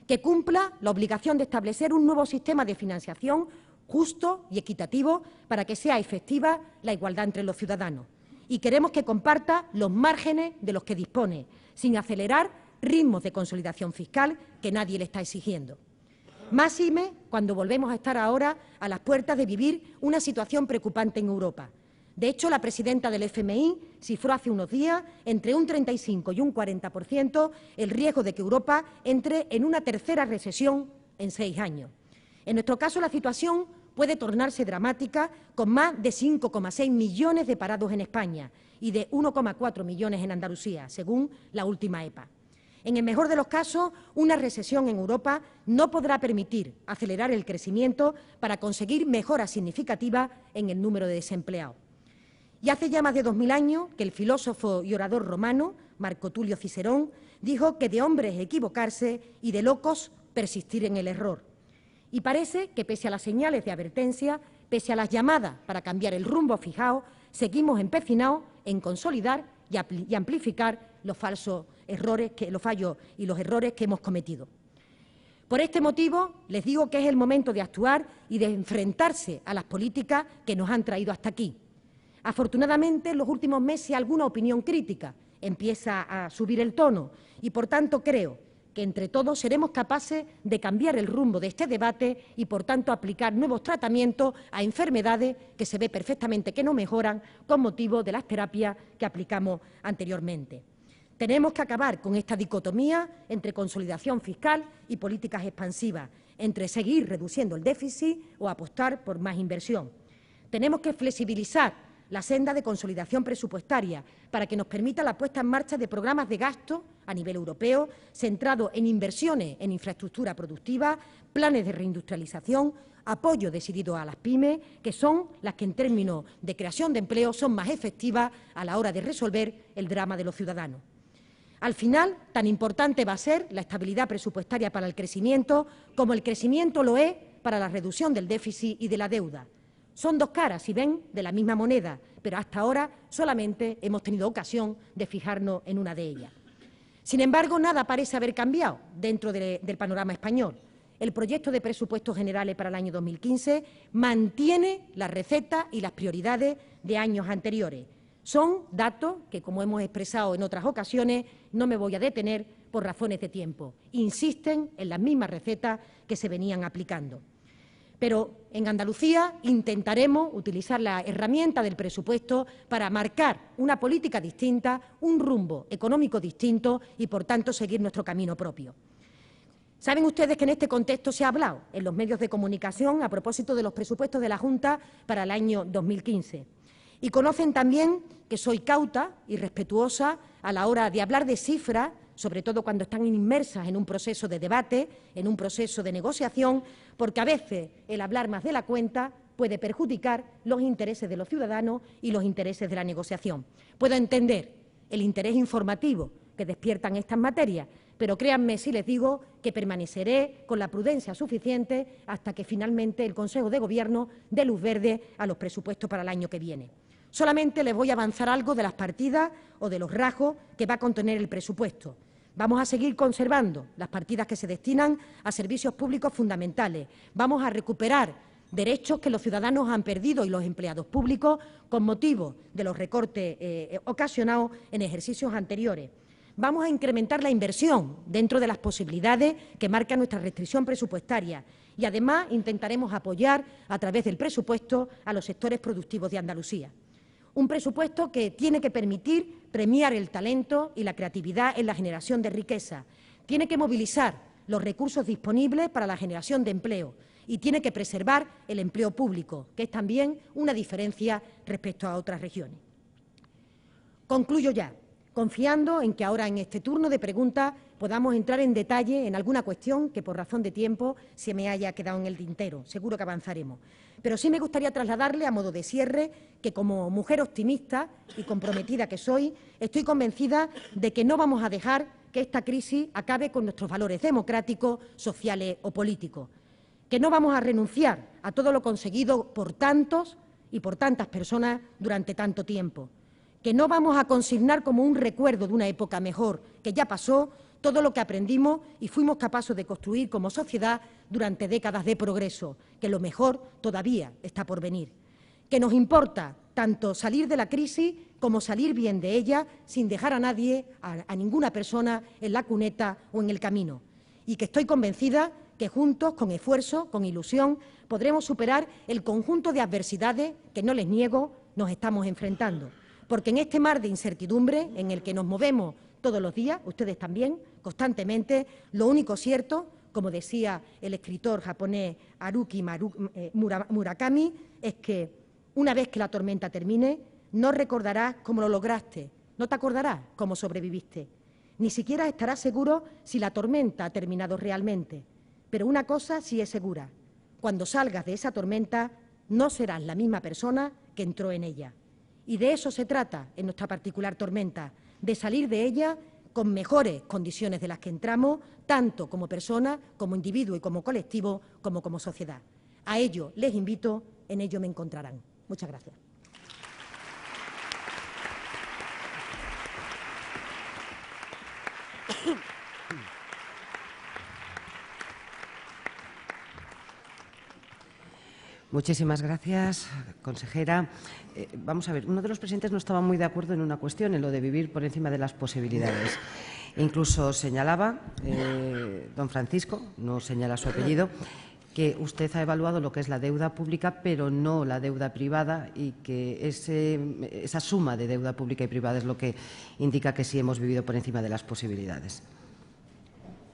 que cumpla la obligación de establecer un nuevo sistema de financiación justo y equitativo para que sea efectiva la igualdad entre los ciudadanos. Y queremos que comparta los márgenes de los que dispone, sin acelerar ritmos de consolidación fiscal que nadie le está exigiendo. Máxime cuando volvemos a estar ahora a las puertas de vivir una situación preocupante en Europa. De hecho, la presidenta del FMI cifró hace unos días entre un 35 y un 40% el riesgo de que Europa entre en una tercera recesión en 6 años. En nuestro caso, la situación puede tornarse dramática con más de 5,6 millones de parados en España y de 1,4 millones en Andalucía, según la última EPA. En el mejor de los casos, una recesión en Europa no podrá permitir acelerar el crecimiento para conseguir mejoras significativas en el número de desempleados. Y hace ya más de 2000 años que el filósofo y orador romano, Marco Tulio Cicerón, dijo que de hombres equivocarse y de locos persistir en el error. Y parece que, pese a las señales de advertencia, pese a las llamadas para cambiar el rumbo fijado, seguimos empecinados en consolidar y amplificar los fallos y los errores que hemos cometido. Por este motivo, les digo que es el momento de actuar y de enfrentarse a las políticas que nos han traído hasta aquí. Afortunadamente, en los últimos meses alguna opinión crítica empieza a subir el tono y, por tanto, creo que entre todos seremos capaces de cambiar el rumbo de este debate y, por tanto, aplicar nuevos tratamientos a enfermedades que se ve perfectamente que no mejoran con motivo de las terapias que aplicamos anteriormente. Tenemos que acabar con esta dicotomía entre consolidación fiscal y políticas expansivas, entre seguir reduciendo el déficit o apostar por más inversión. Tenemos que flexibilizar la senda de consolidación presupuestaria para que nos permita la puesta en marcha de programas de gasto a nivel europeo centrados en inversiones en infraestructura productiva, planes de reindustrialización, apoyo decidido a las pymes, que son las que en términos de creación de empleo son más efectivas a la hora de resolver el drama de los ciudadanos. Al final, tan importante va a ser la estabilidad presupuestaria para el crecimiento como el crecimiento lo es para la reducción del déficit y de la deuda. Son dos caras, si ven, de la misma moneda, pero hasta ahora solamente hemos tenido ocasión de fijarnos en una de ellas. Sin embargo, nada parece haber cambiado dentro del panorama español. El proyecto de presupuestos generales para el año 2015 mantiene la receta y las prioridades de años anteriores. Son datos que, como hemos expresado en otras ocasiones, no me voy a detener por razones de tiempo. Insisten en las mismas recetas que se venían aplicando. Pero en Andalucía intentaremos utilizar la herramienta del presupuesto para marcar una política distinta, un rumbo económico distinto y, por tanto, seguir nuestro camino propio. Saben ustedes que en este contexto se ha hablado en los medios de comunicación a propósito de los presupuestos de la Junta para el año 2015. Y conocen también que soy cauta y respetuosa a la hora de hablar de cifras, sobre todo cuando están inmersas en un proceso de debate, en un proceso de negociación, porque a veces el hablar más de la cuenta puede perjudicar los intereses de los ciudadanos y los intereses de la negociación. Puedo entender el interés informativo que despiertan estas materias, pero créanme si les digo que permaneceré con la prudencia suficiente hasta que finalmente el Consejo de Gobierno dé luz verde a los presupuestos para el año que viene. Solamente les voy a avanzar algo de las partidas o de los rasgos que va a contener el presupuesto. Vamos a seguir conservando las partidas que se destinan a servicios públicos fundamentales. Vamos a recuperar derechos que los ciudadanos han perdido y los empleados públicos con motivo de los recortes ocasionados en ejercicios anteriores. Vamos a incrementar la inversión dentro de las posibilidades que marca nuestra restricción presupuestaria y, además, intentaremos apoyar a través del presupuesto a los sectores productivos de Andalucía. Un presupuesto que tiene que permitir premiar el talento y la creatividad en la generación de riqueza. Tiene que movilizar los recursos disponibles para la generación de empleo y tiene que preservar el empleo público, que es también una diferencia respecto a otras regiones. Concluyo ya, confiando en que ahora en este turno de preguntas podamos entrar en detalle en alguna cuestión que por razón de tiempo se me haya quedado en el tintero. Seguro que avanzaremos. Pero sí me gustaría trasladarle a modo de cierre que como mujer optimista y comprometida que soy, estoy convencida de que no vamos a dejar que esta crisis acabe con nuestros valores democráticos, sociales o políticos, que no vamos a renunciar a todo lo conseguido por tantos y por tantas personas durante tanto tiempo, que no vamos a consignar como un recuerdo de una época mejor que ya pasó todo lo que aprendimos y fuimos capaces de construir como sociedad durante décadas de progreso, que lo mejor todavía está por venir, que nos importa tanto salir de la crisis como salir bien de ella sin dejar a nadie, a ninguna persona en la cuneta o en el camino, y que estoy convencida que juntos, con esfuerzo, con ilusión, podremos superar el conjunto de adversidades que, no les niego, nos estamos enfrentando. Porque en este mar de incertidumbre en el que nos movemos todos los días, ustedes también, constantemente, lo único cierto, como decía el escritor japonés Haruki Murakami, es que una vez que la tormenta termine, no recordarás cómo lo lograste, no te acordarás cómo sobreviviste, ni siquiera estarás seguro si la tormenta ha terminado realmente. Pero una cosa sí es segura, cuando salgas de esa tormenta no serás la misma persona que entró en ella. Y de eso se trata en nuestra particular tormenta, de salir de ella con mejores condiciones de las que entramos, tanto como persona, como individuo y como colectivo, como sociedad. A ello les invito, en ello me encontrarán. Muchas gracias. Muchísimas gracias, consejera. Vamos a ver, uno de los presentes no estaba muy de acuerdo en una cuestión, en lo de vivir por encima de las posibilidades. Incluso señalaba, don Francisco, no señala su apellido, que usted ha evaluado lo que es la deuda pública, pero no la deuda privada, y que esa suma de deuda pública y privada es lo que indica que sí hemos vivido por encima de las posibilidades.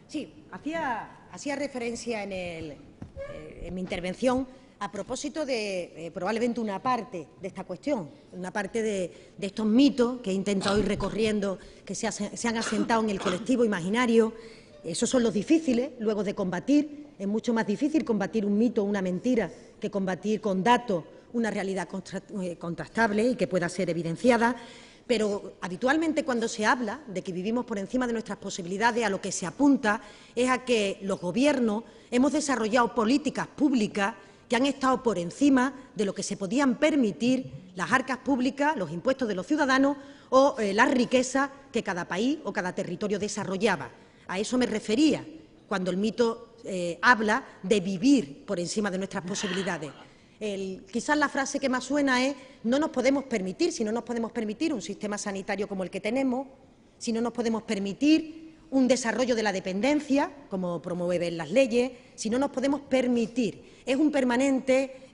Sí, hacía referencia en mi intervención a propósito de probablemente una parte de esta cuestión, una parte de estos mitos que he intentado ir recorriendo, que se han asentado en el colectivo imaginario. Esos son los difíciles luego de combatir. Es mucho más difícil combatir un mito o una mentira que combatir con datos una realidad contrastable y que pueda ser evidenciada. Pero habitualmente cuando se habla de que vivimos por encima de nuestras posibilidades, a lo que se apunta es a que los gobiernos hemos desarrollado políticas públicas que han estado por encima de lo que se podían permitir las arcas públicas, los impuestos de los ciudadanos o las riquezas que cada país o cada territorio desarrollaba. A eso me refería cuando el mito habla de vivir por encima de nuestras posibilidades. Quizás la frase que más suena es: no nos podemos permitir, si no nos podemos permitir un sistema sanitario como el que tenemos, si no nos podemos permitir un desarrollo de la dependencia, como promueven las leyes, si no nos podemos permitir. Es un permanente,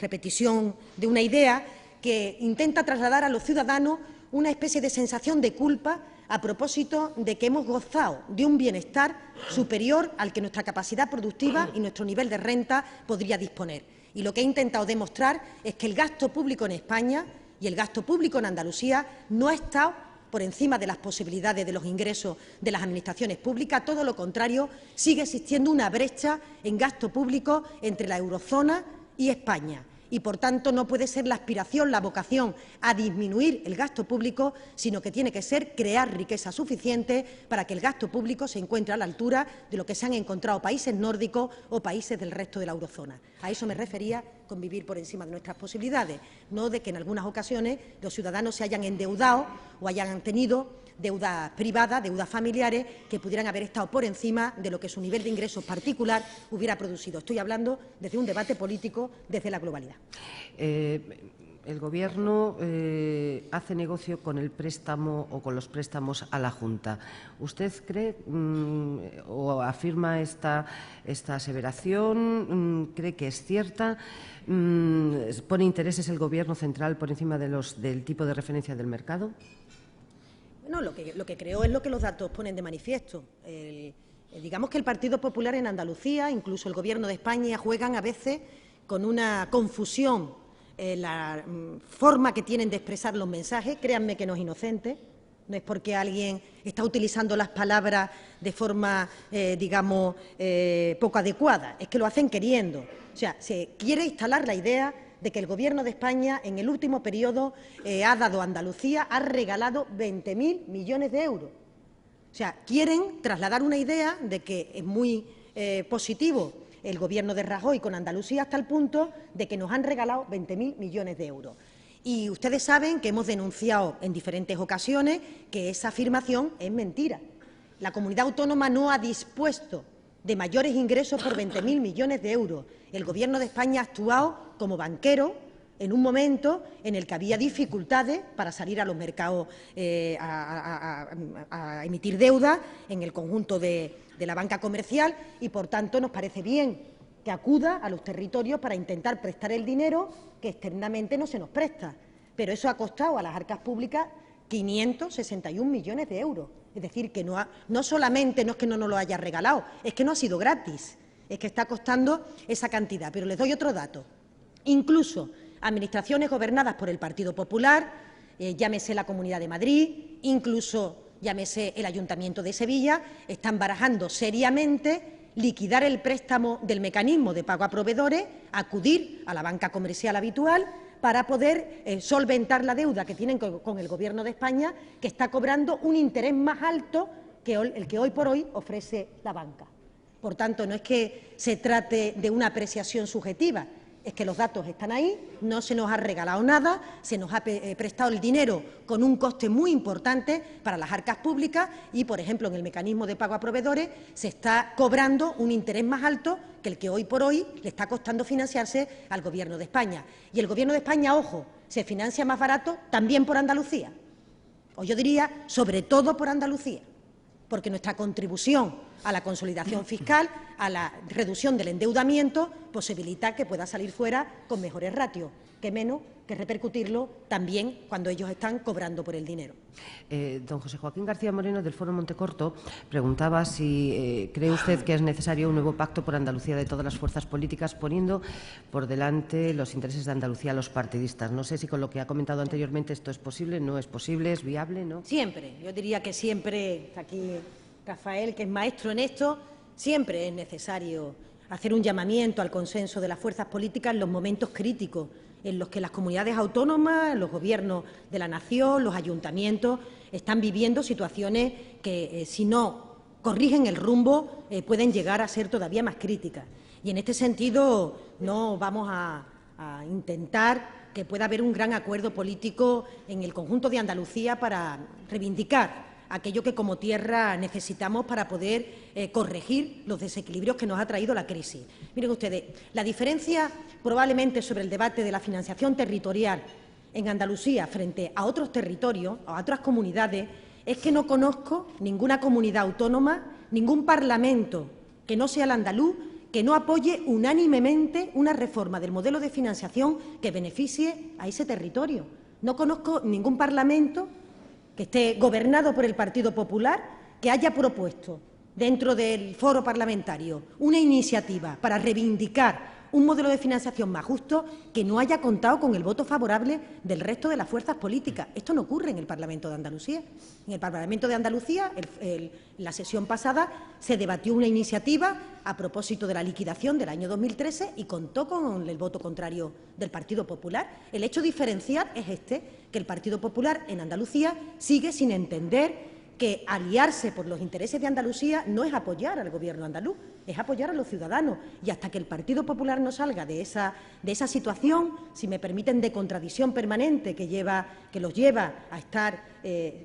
repetición de una idea que intenta trasladar a los ciudadanos una especie de sensación de culpa a propósito de que hemos gozado de un bienestar superior al que nuestra capacidad productiva y nuestro nivel de renta podría disponer. Y lo que he intentado demostrar es que el gasto público en España y el gasto público en Andalucía no ha estado por encima de las posibilidades de los ingresos de las administraciones públicas. Todo lo contrario, sigue existiendo una brecha en gasto público entre la eurozona y España. y, por tanto, no puede ser la aspiración, la vocación a disminuir el gasto público, sino que tiene que ser crear riqueza suficiente para que el gasto público se encuentre a la altura de lo que se han encontrado países nórdicos o países del resto de la eurozona. A eso me refería con vivir por encima de nuestras posibilidades, no de que en algunas ocasiones los ciudadanos se hayan endeudado o hayan tenido deudas privadas, deudas familiares, que pudieran haber estado por encima de lo que su nivel de ingresos particular hubiera producido. Estoy hablando desde un debate político, desde la globalidad. El Gobierno hace negocio con el préstamo o con los préstamos a la Junta. ¿Usted cree o afirma esta aseveración? ¿Cree que es cierta? ¿Pone intereses el Gobierno central por encima del tipo de referencia del mercado? Bueno, lo que creo es lo que los datos ponen de manifiesto. Digamos que el Partido Popular en Andalucía, incluso el Gobierno de España, juegan a veces con una confusión la forma que tienen de expresar los mensajes. Créanme que no es inocente, no es porque alguien está utilizando las palabras de forma, digamos, poco adecuada, es que lo hacen queriendo. O sea, se quiere instalar la idea de que el Gobierno de España en el último periodo ha dado a Andalucía, ha regalado 20.000 millones de euros. O sea, quieren trasladar una idea de que es muy positivo el Gobierno de Rajoy con Andalucía hasta el punto de que nos han regalado 20.000 millones de euros. Y ustedes saben que hemos denunciado en diferentes ocasiones que esa afirmación es mentira. La comunidad autónoma no ha dispuesto de mayores ingresos por 20.000 millones de euros. El Gobierno de España ha actuado como banquero en un momento en el que había dificultades para salir a los mercados a emitir deuda en el conjunto de la banca comercial y, por tanto, nos parece bien que acuda a los territorios para intentar prestar el dinero que externamente no se nos presta. Pero eso ha costado a las arcas públicas 561 millones de euros. Es decir, que no solamente no es que no nos lo haya regalado, es que no ha sido gratis, es que está costando esa cantidad. Pero les doy otro dato. Incluso administraciones gobernadas por el Partido Popular, llámese la Comunidad de Madrid, incluso llámese el Ayuntamiento de Sevilla, están barajando seriamente liquidar el préstamo del mecanismo de pago a proveedores, acudir a la banca comercial habitual para poder solventar la deuda que tienen con el Gobierno de España, que está cobrando un interés más alto que el que hoy por hoy ofrece la banca. Por tanto, no es que se trate de una apreciación subjetiva, es que los datos están ahí, no se nos ha regalado nada, se nos ha prestado el dinero con un coste muy importante para las arcas públicas y, por ejemplo, en el mecanismo de pago a proveedores se está cobrando un interés más alto que el que hoy por hoy le está costando financiarse al Gobierno de España. Y el Gobierno de España, ojo, se financia más barato también por Andalucía, o yo diría sobre todo por Andalucía, porque nuestra contribución a la consolidación fiscal, a la reducción del endeudamiento, posibilita que pueda salir fuera con mejores ratios, que menos que repercutirlo también cuando ellos están cobrando por el dinero. Don José Joaquín García Moreno, del Foro Montecorto, preguntaba si cree usted que es necesario un nuevo pacto por Andalucía de todas las fuerzas políticas, poniendo por delante los intereses de Andalucía a los partidistas. No sé si con lo que ha comentado anteriormente esto es posible, no es posible, es viable, ¿no? Siempre, yo diría que siempre, aquí Rafael, que es maestro en esto, siempre es necesario hacer un llamamiento al consenso de las fuerzas políticas en los momentos críticos en los que las comunidades autónomas, los gobiernos de la nación, los ayuntamientos están viviendo situaciones que, si no corrigen el rumbo, pueden llegar a ser todavía más críticas. Y en este sentido no vamos a intentar que pueda haber un gran acuerdo político en el conjunto de Andalucía para reivindicar aquello que como tierra necesitamos para poder corregir los desequilibrios que nos ha traído la crisis. Miren ustedes, la diferencia probablemente sobre el debate de la financiación territorial en Andalucía frente a otros territorios, a otras comunidades, es que no conozco ninguna comunidad autónoma, ningún parlamento que no sea el andaluz, que no apoye unánimemente una reforma del modelo de financiación que beneficie a ese territorio. No conozco ningún parlamento que esté gobernado por el Partido Popular, que haya propuesto dentro del foro parlamentario una iniciativa para reivindicar un modelo de financiación más justo que no haya contado con el voto favorable del resto de las fuerzas políticas. Esto no ocurre en el Parlamento de Andalucía. En el Parlamento de Andalucía, la sesión pasada, se debatió una iniciativa a propósito de la liquidación del año 2013 y contó con el voto contrario del Partido Popular. El hecho diferencial es que el Partido Popular en Andalucía sigue sin entender que aliarse por los intereses de Andalucía no es apoyar al Gobierno andaluz, es apoyar a los ciudadanos. Y hasta que el Partido Popular no salga de esa situación, si me permiten, de contradicción permanente que los lleva a estar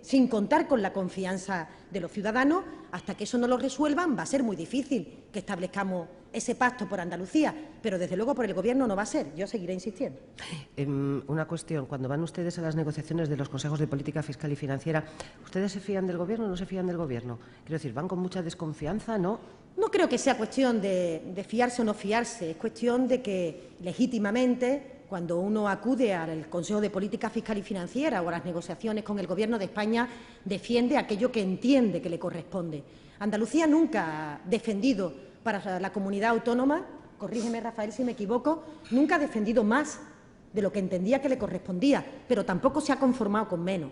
sin contar con la confianza de los ciudadanos, hasta que eso no lo resuelvan, va a ser muy difícil que establezcamos ese pacto por Andalucía, pero desde luego por el Gobierno no va a ser. Yo seguiré insistiendo. Una cuestión. Cuando van ustedes a las negociaciones de los consejos de política fiscal y financiera, ¿ustedes se fían del Gobierno o no se fían del Gobierno? Quiero decir, ¿van con mucha desconfianza, no? No creo que sea cuestión de fiarse o no fiarse. Es cuestión de que, legítimamente, cuando uno acude al Consejo de Política Fiscal y Financiera o a las negociaciones con el Gobierno de España, defiende aquello que entiende que le corresponde. Andalucía nunca ha defendido para la comunidad autónoma, corrígeme, Rafael, si me equivoco, nunca ha defendido más de lo que entendía que le correspondía, pero tampoco se ha conformado con menos.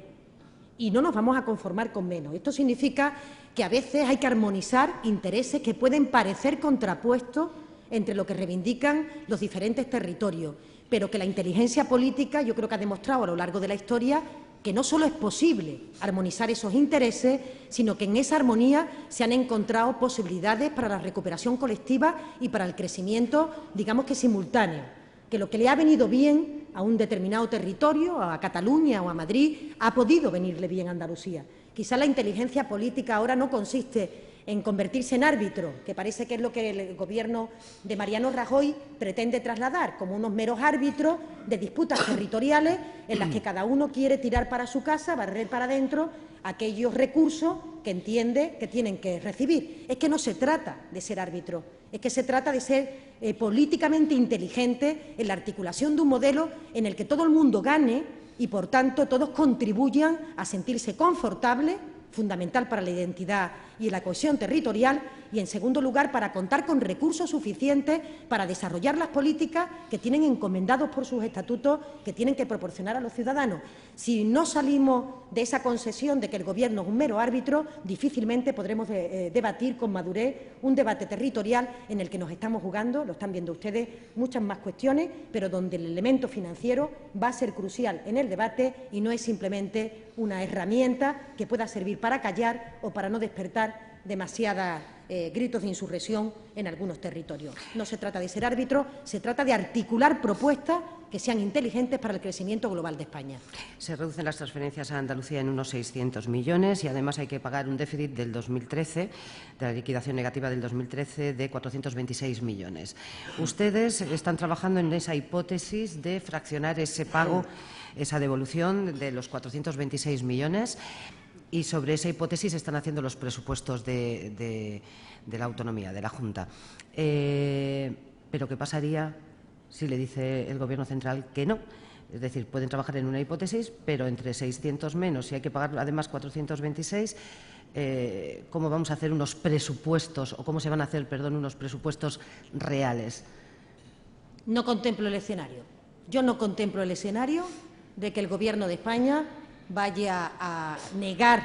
Y no nos vamos a conformar con menos. Esto significa que a veces hay que armonizar intereses que pueden parecer contrapuestos entre lo que reivindican los diferentes territorios, pero que la inteligencia política yo creo que ha demostrado a lo largo de la historia que no solo es posible armonizar esos intereses, sino que en esa armonía se han encontrado posibilidades para la recuperación colectiva y para el crecimiento, digamos que simultáneo, que lo que le ha venido bien a un determinado territorio, a Cataluña o a Madrid, ha podido venirle bien a Andalucía. Quizá la inteligencia política ahora no consiste en convertirse en árbitro, que parece que es lo que el Gobierno de Mariano Rajoy pretende trasladar, como unos meros árbitros de disputas territoriales en las que cada uno quiere tirar para su casa, barrer para adentro aquellos recursos que entiende que tienen que recibir. Es que no se trata de ser árbitro, es que se trata de ser políticamente inteligente en la articulación de un modelo en el que todo el mundo gane y, por tanto, todos contribuyan a sentirse confortables, fundamental para la identidad y la cohesión territorial, y, en segundo lugar, para contar con recursos suficientes para desarrollar las políticas que tienen encomendados por sus estatutos, que tienen que proporcionar a los ciudadanos. Si no salimos de esa concesión de que el Gobierno es un mero árbitro, difícilmente podremos debatir con madurez un debate territorial en el que nos estamos jugando, lo están viendo ustedes, muchas más cuestiones, pero donde el elemento financiero va a ser crucial en el debate y no es simplemente una herramienta que pueda servir para callar o para no despertar demasiados gritos de insurrección en algunos territorios. No se trata de ser árbitro, se trata de articular propuestas que sean inteligentes para el crecimiento global de España. Se reducen las transferencias a Andalucía en unos 600 millones y además hay que pagar un déficit del 2013, de la liquidación negativa del 2013, de 426 millones. Ustedes están trabajando en esa hipótesis de fraccionar ese pago, esa devolución de los 426 millones. Y sobre esa hipótesis están haciendo los presupuestos de la autonomía, de la Junta. Pero ¿qué pasaría si le dice el Gobierno central que no? Es decir, pueden trabajar en una hipótesis, pero entre 600 menos y hay que pagar además 426, ¿cómo vamos a hacer unos presupuestos o cómo se van a hacer, unos presupuestos reales? No contemplo el escenario. Yo no contemplo el escenario de que el Gobierno de España vaya a negar,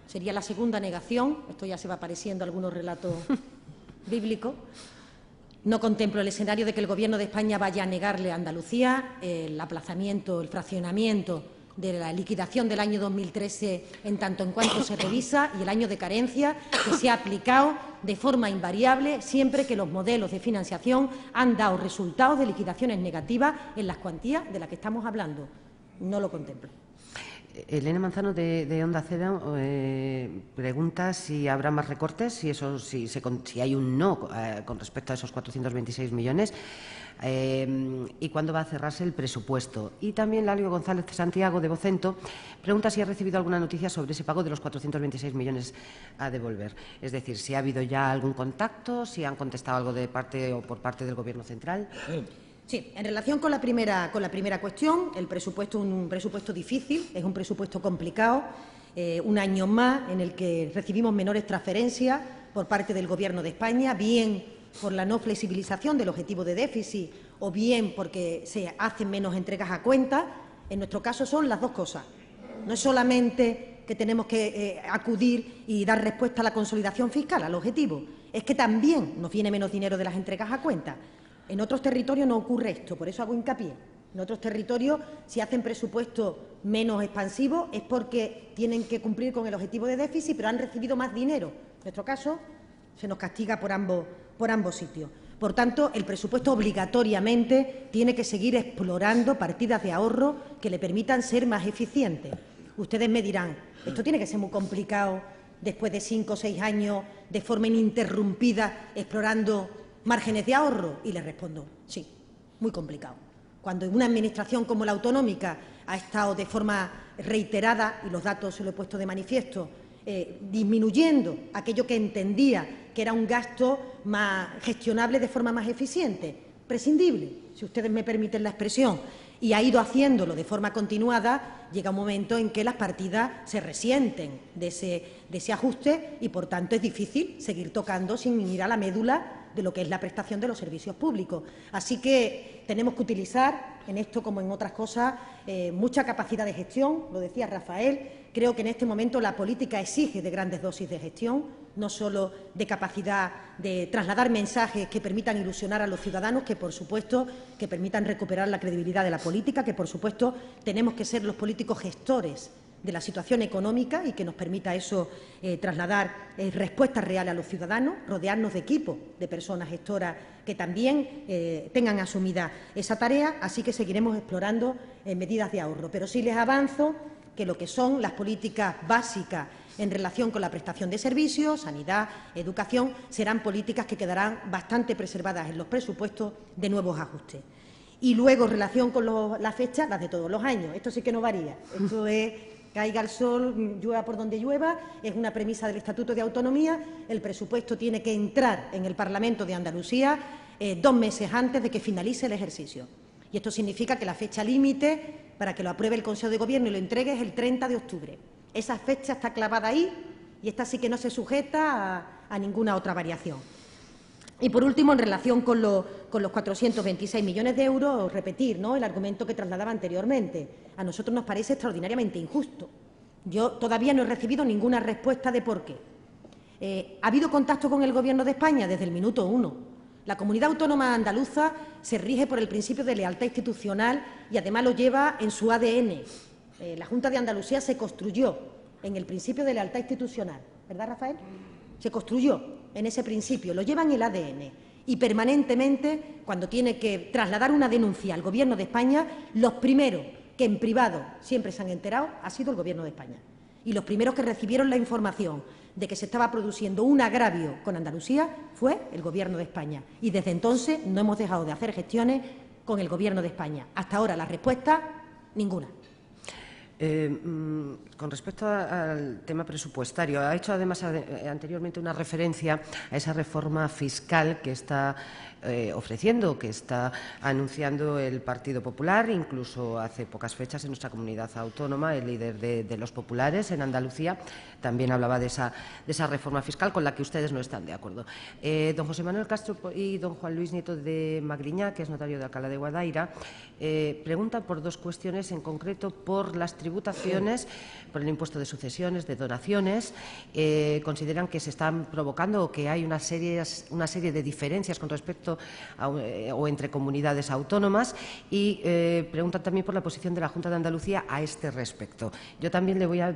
sería la segunda negación, esto ya se va pareciendo a algunos relatos bíblicos, no contemplo el escenario de que el Gobierno de España vaya a negarle a Andalucía el aplazamiento, el fraccionamiento de la liquidación del año 2013 en tanto en cuanto se revisa y el año de carencia que se ha aplicado de forma invariable siempre que los modelos de financiación han dado resultados de liquidaciones negativas en las cuantías de las que estamos hablando. No lo contemplo. Elena Manzano, de Onda Cero, pregunta si habrá más recortes, si hay un no con respecto a esos 426 millones y cuándo va a cerrarse el presupuesto. Y también Lalio González Santiago, de Vocento, pregunta si ha recibido alguna noticia sobre ese pago de los 426 millones a devolver. Es decir, si ha habido ya algún contacto, si han contestado algo de parte o por parte del Gobierno central. Sí, en relación con la primera cuestión, el presupuesto es un presupuesto difícil, es un presupuesto complicado, un año más en el que recibimos menores transferencias por parte del Gobierno de España, bien por la no flexibilización del objetivo de déficit o bien porque se hacen menos entregas a cuenta. En nuestro caso son las dos cosas. No es solamente que tenemos que acudir y dar respuesta a la consolidación fiscal, al objetivo, es que también nos viene menos dinero de las entregas a cuenta. En otros territorios no ocurre esto, por eso hago hincapié. En otros territorios, si hacen presupuestos menos expansivos, es porque tienen que cumplir con el objetivo de déficit, pero han recibido más dinero. En nuestro caso, se nos castiga por ambos sitios. Por tanto, el presupuesto obligatoriamente tiene que seguir explorando partidas de ahorro que le permitan ser más eficientes. Ustedes me dirán, esto tiene que ser muy complicado después de 5 o 6 años de forma ininterrumpida explorando márgenes de ahorro. Y les respondo, sí, muy complicado. Cuando una administración como la autonómica ha estado de forma reiterada, y los datos se lo he puesto de manifiesto, disminuyendo aquello que entendía que era un gasto más gestionable de forma más eficiente, prescindible, si ustedes me permiten la expresión, y ha ido haciéndolo de forma continuada, llega un momento en que las partidas se resienten de ese ajuste y, por tanto, es difícil seguir tocando sin ir a la médula de lo que es la prestación de los servicios públicos. Así que tenemos que utilizar, en esto como en otras cosas, mucha capacidad de gestión, lo decía Rafael. Creo que en este momento la política exige de grandes dosis de gestión, no solo de capacidad de trasladar mensajes que permitan ilusionar a los ciudadanos, que por supuesto que permitan recuperar la credibilidad de la política, que por supuesto tenemos que ser los políticos gestores de la situación económica y que nos permita eso trasladar respuestas reales a los ciudadanos, rodearnos de equipos de personas gestoras que también tengan asumida esa tarea. Así que seguiremos explorando medidas de ahorro. Pero sí les avanzo que lo que son las políticas básicas en relación con la prestación de servicios, sanidad, educación, serán políticas que quedarán bastante preservadas en los presupuestos de nuevos ajustes. Y luego, en relación con las fechas, las de todos los años. Esto sí que no varía. Esto es caiga el sol, llueva por donde llueva, es una premisa del Estatuto de Autonomía. El presupuesto tiene que entrar en el Parlamento de Andalucía 2 meses antes de que finalice el ejercicio. Y esto significa que la fecha límite para que lo apruebe el Consejo de Gobierno y lo entregue es el 30 de octubre. Esa fecha está clavada ahí y esta sí que no se sujeta a ninguna otra variación. Y, por último, en relación con los 426 millones de euros, repetir, ¿no?, el argumento que trasladaba anteriormente. A nosotros nos parece extraordinariamente injusto. Yo todavía no he recibido ninguna respuesta de por qué. ¿Ha habido contacto con el Gobierno de España? Desde el minuto 1. La comunidad autónoma andaluza se rige por el principio de lealtad institucional y, además, lo lleva en su ADN. La Junta de Andalucía se construyó en el principio de lealtad institucional, ¿verdad, Rafael? Se construyó en ese principio, lo lleva en el ADN y permanentemente, cuando tiene que trasladar una denuncia al Gobierno de España, los primeros que en privado siempre se han enterado ha sido el Gobierno de España. Y los primeros que recibieron la información de que se estaba produciendo un agravio con Andalucía fue el Gobierno de España. Y desde entonces no hemos dejado de hacer gestiones con el Gobierno de España. Hasta ahora la respuesta, ninguna. Con respecto al tema presupuestario, ha hecho además anteriormente una referencia a esa reforma fiscal que está ofreciendo, que está anunciando el Partido Popular. Incluso hace pocas fechas en nuestra comunidad autónoma el líder de los populares en Andalucía también hablaba de esa reforma fiscal con la que ustedes no están de acuerdo. Don José Manuel Castro y don Juan Luis Nieto de Magriñá, que es notario de Alcalá de Guadaira, preguntan por 2 cuestiones, en concreto por las tributaciones, por el impuesto de sucesiones, de donaciones. Consideran que se están provocando o que hay una serie de diferencias con respecto o entre comunidades autónomas y preguntan también por la posición de la Junta de Andalucía a este respecto. Yo también le voy a,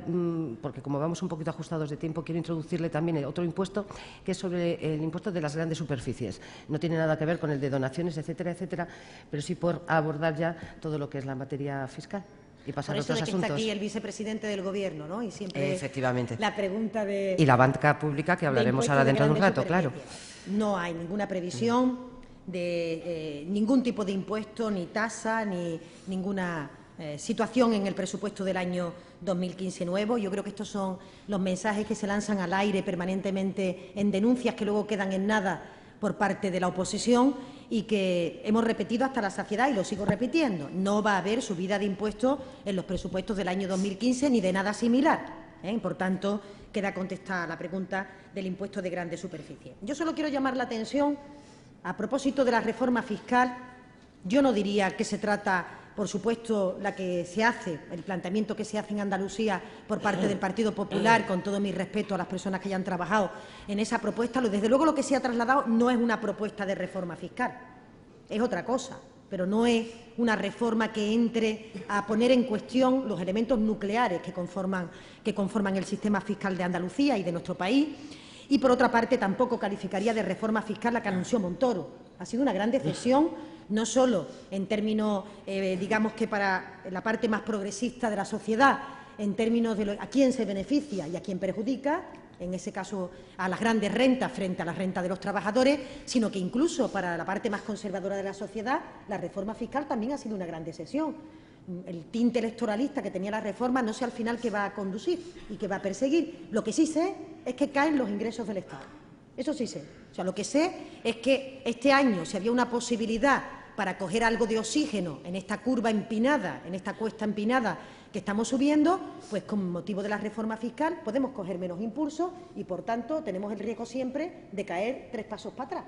porque como vamos un poquito ajustados de tiempo, quiero introducirle también el otro impuesto, que es sobre el impuesto de las grandes superficies. No tiene nada que ver con el de donaciones, etcétera, etcétera, pero sí por abordar ya todo lo que es la materia fiscal y pasar a otros asuntos. Está aquí el vicepresidente del Gobierno, ¿no? Y siempre efectivamente la pregunta de... Y la banca pública, que hablaremos ahora dentro de un rato, claro. No hay ninguna previsión de ningún tipo de impuesto, ni tasa, ni ninguna situación en el presupuesto del año 2015 nuevo. Yo creo que estos son los mensajes que se lanzan al aire permanentemente en denuncias que luego quedan en nada por parte de la oposición y que hemos repetido hasta la saciedad y lo sigo repitiendo. No va a haber subida de impuestos en los presupuestos del año 2015 ni de nada similar. Por tanto, queda contestada la pregunta del impuesto de grandes superficies. Yo solo quiero llamar la atención A propósito de la reforma fiscal, yo no diría que se trata, por supuesto, la que se hace, el planteamiento que se hace en Andalucía por parte del Partido Popular, con todo mi respeto a las personas que ya han trabajado en esa propuesta. Desde luego, lo que se ha trasladado no es una propuesta de reforma fiscal, es otra cosa, pero no es una reforma que entre a poner en cuestión los elementos nucleares que conforman el sistema fiscal de Andalucía y de nuestro país. Y, por otra parte, tampoco calificaría de reforma fiscal la que anunció Montoro. Ha sido una gran decepción, no solo en términos, digamos que para la parte más progresista de la sociedad, en términos de a quién se beneficia y a quién perjudica, en ese caso a las grandes rentas frente a la renta de los trabajadores, sino que incluso para la parte más conservadora de la sociedad, la reforma fiscal también ha sido una gran decepción. El tinte electoralista que tenía la reforma no sé al final qué va a conducir y qué va a perseguir. Lo que sí sé es que caen los ingresos del Estado. Eso sí sé. O sea, lo que sé es que este año, si había una posibilidad para coger algo de oxígeno en esta curva empinada, en esta cuesta empinada que estamos subiendo, pues con motivo de la reforma fiscal podemos coger menos impulso y, por tanto, tenemos el riesgo siempre de caer 3 pasos para atrás.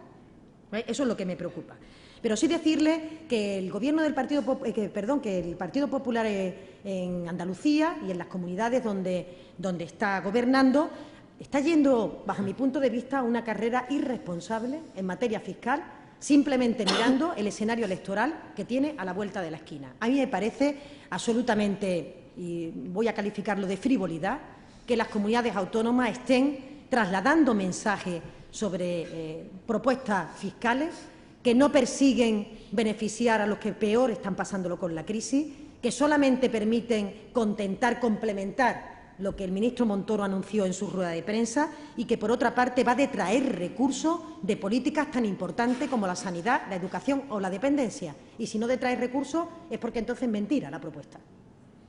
Eso es lo que me preocupa. Pero sí decirle que el Gobierno del Partido Popular en Andalucía y en las comunidades donde está gobernando está yendo, bajo mi punto de vista, una carrera irresponsable en materia fiscal, simplemente mirando el escenario electoral que tiene a la vuelta de la esquina. A mí me parece absolutamente, y voy a calificarlo de frivolidad, que las comunidades autónomas estén trasladando mensajes sobre propuestas fiscales que no persiguen beneficiar a los que peor están pasándolo con la crisis, que solamente permiten complementar lo que el ministro Montoro anunció en su rueda de prensa y que, por otra parte, va a detraer recursos de políticas tan importantes como la sanidad, la educación o la dependencia. Y si no detrae recursos es porque entonces es mentira la propuesta.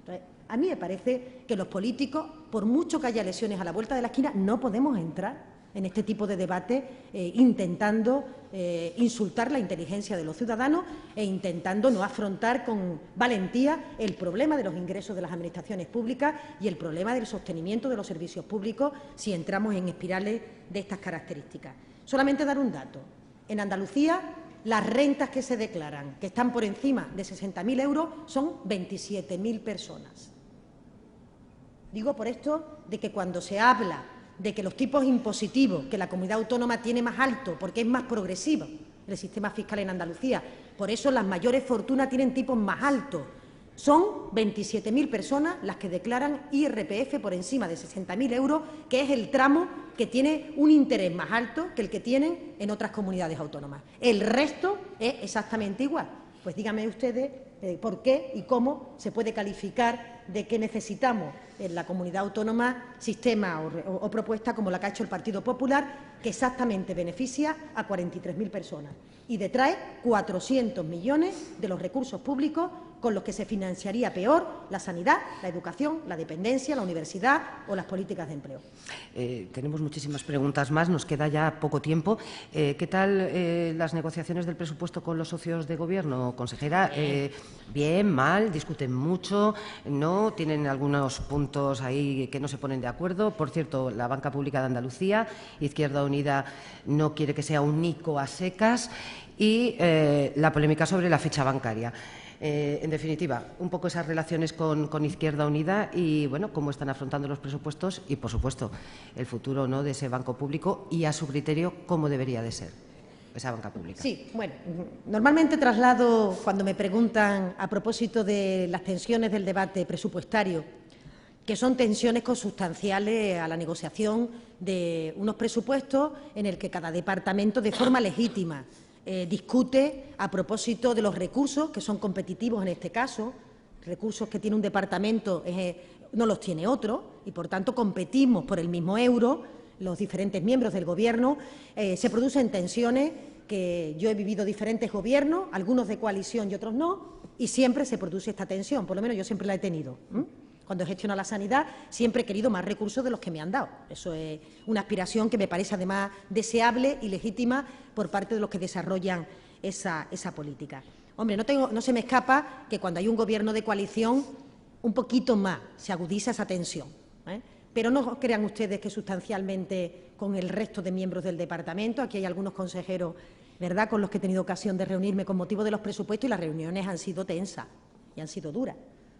Entonces, a mí me parece que los políticos, por mucho que haya elecciones a la vuelta de la esquina, no podemos entrar en este tipo de debate intentando insultar la inteligencia de los ciudadanos e intentando no afrontar con valentía el problema de los ingresos de las administraciones públicas y el problema del sostenimiento de los servicios públicos si entramos en espirales de estas características. Solamente dar un dato. En Andalucía, las rentas que se declaran, que están por encima de 60.000 euros, son 27.000 personas. Digo por esto de que cuando se habla de que los tipos impositivos que la comunidad autónoma tiene más alto, porque es más progresivo el sistema fiscal en Andalucía, por eso las mayores fortunas tienen tipos más altos. Son 27.000 personas las que declaran IRPF por encima de 60.000 euros, que es el tramo que tiene un interés más alto que el que tienen en otras comunidades autónomas. El resto es exactamente igual. Pues díganme ustedes por qué y cómo se puede calificar de que necesitamos en la comunidad autónoma sistema o propuesta como la que ha hecho el Partido Popular, que exactamente beneficia a 43.000 personas y detrae 400 millones de los recursos públicos con los que se financiaría peor la sanidad, la educación, la dependencia, la universidad o las políticas de empleo. Tenemos muchísimas preguntas más, nos queda ya poco tiempo. ¿Qué tal las negociaciones del presupuesto con los socios de Gobierno, consejera? Bien, mal, discuten mucho, no, tienen algunos puntos ahí que no se ponen de acuerdo. Por cierto, la Banca Pública de Andalucía, Izquierda Unida, no quiere que sea un ICO a secas y la polémica sobre la ficha bancaria. En definitiva, un poco esas relaciones con Izquierda Unida y, bueno, cómo están afrontando los presupuestos y, por supuesto, el futuro, ¿no?, de ese banco público y, a su criterio, cómo debería de ser esa banca pública. Sí, bueno, normalmente traslado, cuando me preguntan a propósito de las tensiones del debate presupuestario, que son tensiones consustanciales a la negociación de unos presupuestos en el que cada departamento, de forma legítima, discute a propósito de los recursos que son competitivos en este caso, recursos que tiene un departamento no los tiene otro y, por tanto, competimos por el mismo euro, los diferentes miembros del Gobierno. Se producen tensiones que yo he vivido diferentes gobiernos, algunos de coalición y otros no, y siempre se produce esta tensión, por lo menos yo siempre la he tenido. Cuando he gestionado la sanidad siempre he querido más recursos de los que me han dado. Eso es una aspiración que me parece además deseable y legítima por parte de los que desarrollan esa política. Hombre, no se me escapa que cuando hay un Gobierno de coalición un poquito más se agudiza esa tensión, pero no crean ustedes que sustancialmente con el resto de miembros del departamento. Aquí hay algunos consejeros ¿verdad?, con los que he tenido ocasión de reunirme con motivo de los presupuestos, y las reuniones han sido tensas y han sido duras,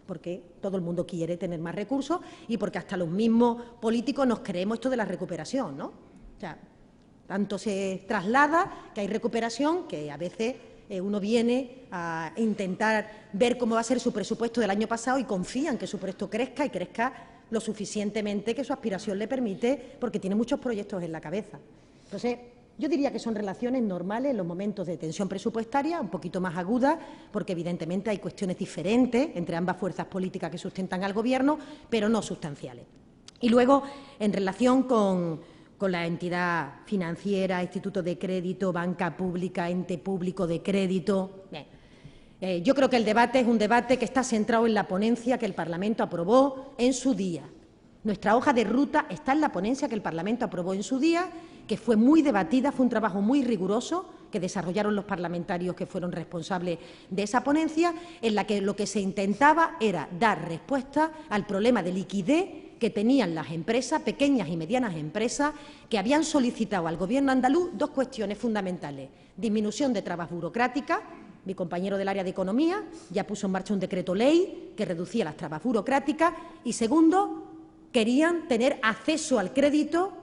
porque todo el mundo quiere tener más recursos y porque hasta los mismos políticos nos creemos esto de la recuperación, ¿no? O sea, tanto se traslada que hay recuperación que a veces uno viene a intentar ver cómo va a ser su presupuesto del año pasado y confía en que su presupuesto crezca y crezca lo suficientemente que su aspiración le permite, porque tiene muchos proyectos en la cabeza. Entonces, yo diría que son relaciones normales en los momentos de tensión presupuestaria, un poquito más agudas, porque evidentemente hay cuestiones diferentes entre ambas fuerzas políticas que sustentan al Gobierno, pero no sustanciales. Y luego, en relación con la entidad financiera, instituto de crédito, banca pública, ente público de crédito. Yo creo que el debate es un debate que está centrado en la ponencia que el Parlamento aprobó en su día. Nuestra hoja de ruta está en la ponencia que el Parlamento aprobó en su día, que fue muy debatida, fue un trabajo muy riguroso que desarrollaron los parlamentarios que fueron responsables de esa ponencia, en la que lo que se intentaba era dar respuesta al problema de liquidez que tenían las empresas, pequeñas y medianas empresas, que habían solicitado al Gobierno andaluz dos cuestiones fundamentales: disminución de trabas burocráticas. Mi compañero del área de Economía ya puso en marcha un decreto ley que reducía las trabas burocráticas. Y segundo, querían tener acceso al crédito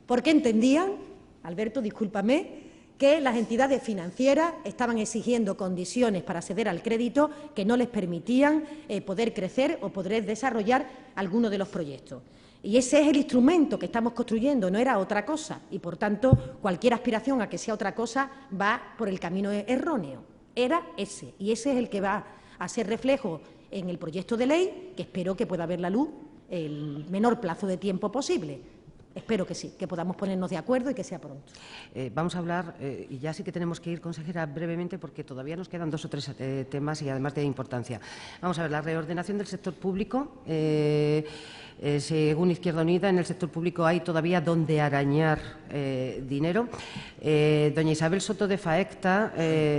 porque entendían, Alberto, discúlpame, que las entidades financieras estaban exigiendo condiciones para acceder al crédito que no les permitían poder crecer o poder desarrollar alguno de los proyectos. Y ese es el instrumento que estamos construyendo, no era otra cosa. Y, por tanto, cualquier aspiración a que sea otra cosa va por el camino erróneo. Era ese, y ese es el que va a ser reflejo en el proyecto de ley, que espero que pueda ver la luz el menor plazo de tiempo posible. Espero que sí, que podamos ponernos de acuerdo y que sea pronto. Vamos a hablar, y ya sí que tenemos que ir, consejera, brevemente, porque todavía nos quedan 2 o 3 temas y además de importancia. Vamos a ver, la reordenación del sector público. Según Izquierda Unida, en el sector público hay todavía donde arañar dinero. Doña Isabel Soto de Faecta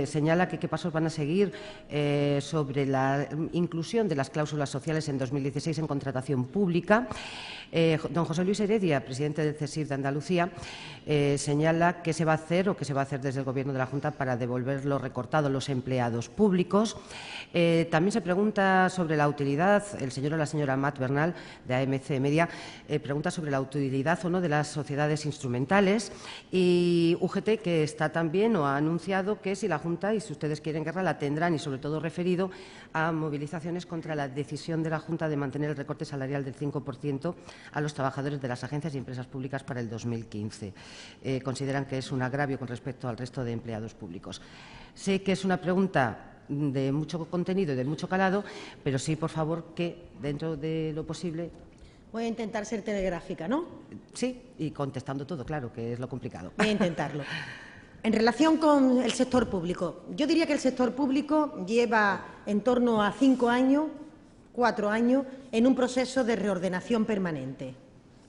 señala que qué pasos van a seguir sobre la inclusión de las cláusulas sociales en 2016 en contratación pública. Don José Luis Heredia, presidente del CESIF de Andalucía, señala qué se va a hacer o qué se va a hacer desde el Gobierno de la Junta para devolver lo recortado a los empleados públicos. También se pregunta sobre la utilidad, el señor o la señora Matt Bernal, de AMC Media, pregunta sobre la utilidad o no de las sociedades instrumentales, y UGT, que está también o ha anunciado que si la Junta, y si ustedes quieren guerra, la tendrán, y sobre todo referido a movilizaciones contra la decisión de la Junta de mantener el recorte salarial del 5% a los trabajadores de las agencias y empresas públicas para el 2015. Consideran que es un agravio con respecto al resto de empleados públicos. Sé que es una pregunta de mucho contenido y de mucho calado, pero sí, por favor, que dentro de lo posible. Voy a intentar ser telegráfica, ¿no? Sí, y contestando todo, claro, que es lo complicado. Voy a intentarlo. En relación con el sector público, yo diría que el sector público lleva en torno a 5 años, 4 años, en un proceso de reordenación permanente.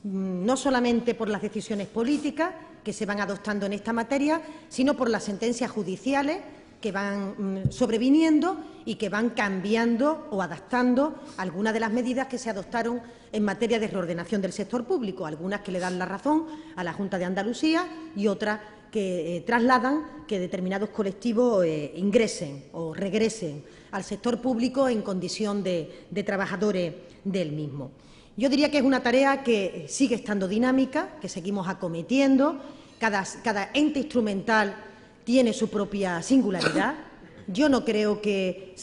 No solamente por las decisiones políticas que se van adoptando en esta materia, sino por las sentencias judiciales que van sobreviniendo y que van cambiando o adaptando algunas de las medidas que se adoptaron en materia de reordenación del sector público, algunas que le dan la razón a la Junta de Andalucía y otras que trasladan que determinados colectivos ingresen o regresen al sector público en condición de trabajadores del mismo. Yo diría que es una tarea que sigue estando dinámica, que seguimos acometiendo. Cada ente instrumental tiene su propia singularidad. Yo no creo que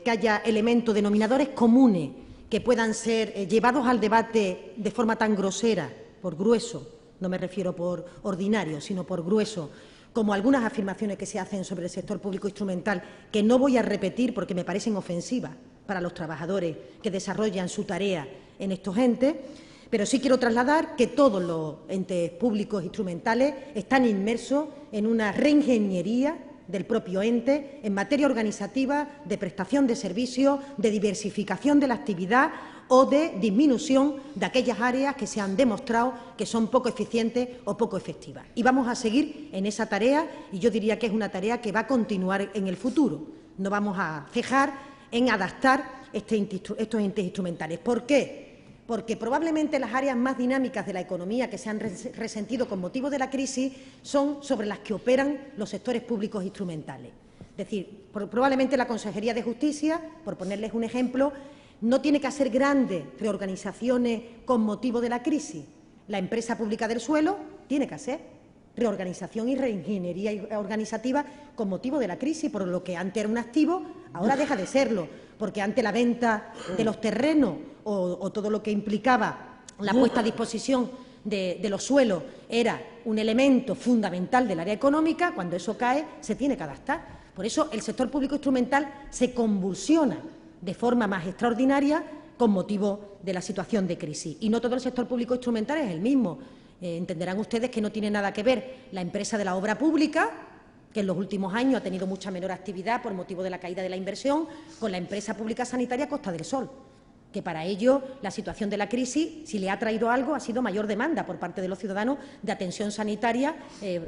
haya elementos denominadores comunes que puedan ser llevados al debate de forma tan grosera, por grueso, no me refiero por ordinario, sino por grueso, como algunas afirmaciones que se hacen sobre el sector público instrumental, que no voy a repetir porque me parecen ofensivas para los trabajadores que desarrollan su tarea en estos entes, pero sí quiero trasladar que todos los entes públicos instrumentales están inmersos en una reingeniería del propio ente en materia organizativa, de prestación de servicios, de diversificación de la actividad o de disminución de aquellas áreas que se han demostrado que son poco eficientes o poco efectivas. Y vamos a seguir en esa tarea, y yo diría que es una tarea que va a continuar en el futuro. No vamos a cejar en adaptar estos entes instrumentales. ¿Por qué? porque probablemente las áreas más dinámicas de la economía que se han resentido con motivo de la crisis son sobre las que operan los sectores públicos instrumentales. Es decir, probablemente la Consejería de Justicia, por ponerles un ejemplo, no tiene que hacer grandes reorganizaciones con motivo de la crisis. La empresa pública del suelo tiene que hacer reorganización y reingeniería organizativa con motivo de la crisis, por lo que antes era un activo, ahora deja de serlo, porque ante la venta de los terrenos o todo lo que implicaba la puesta a disposición de los suelos era un elemento fundamental del área económica. Cuando eso cae, se tiene que adaptar. Por eso el sector público instrumental se convulsiona de forma más extraordinaria con motivo de la situación de crisis. Y no todo el sector público instrumental es el mismo. Entenderán ustedes que no tiene nada que ver la empresa de la obra pública, que en los últimos años ha tenido mucha menor actividad por motivo de la caída de la inversión, con la empresa pública sanitaria Costa del Sol, que para ello la situación de la crisis, si le ha traído algo, ha sido mayor demanda por parte de los ciudadanos de atención sanitaria,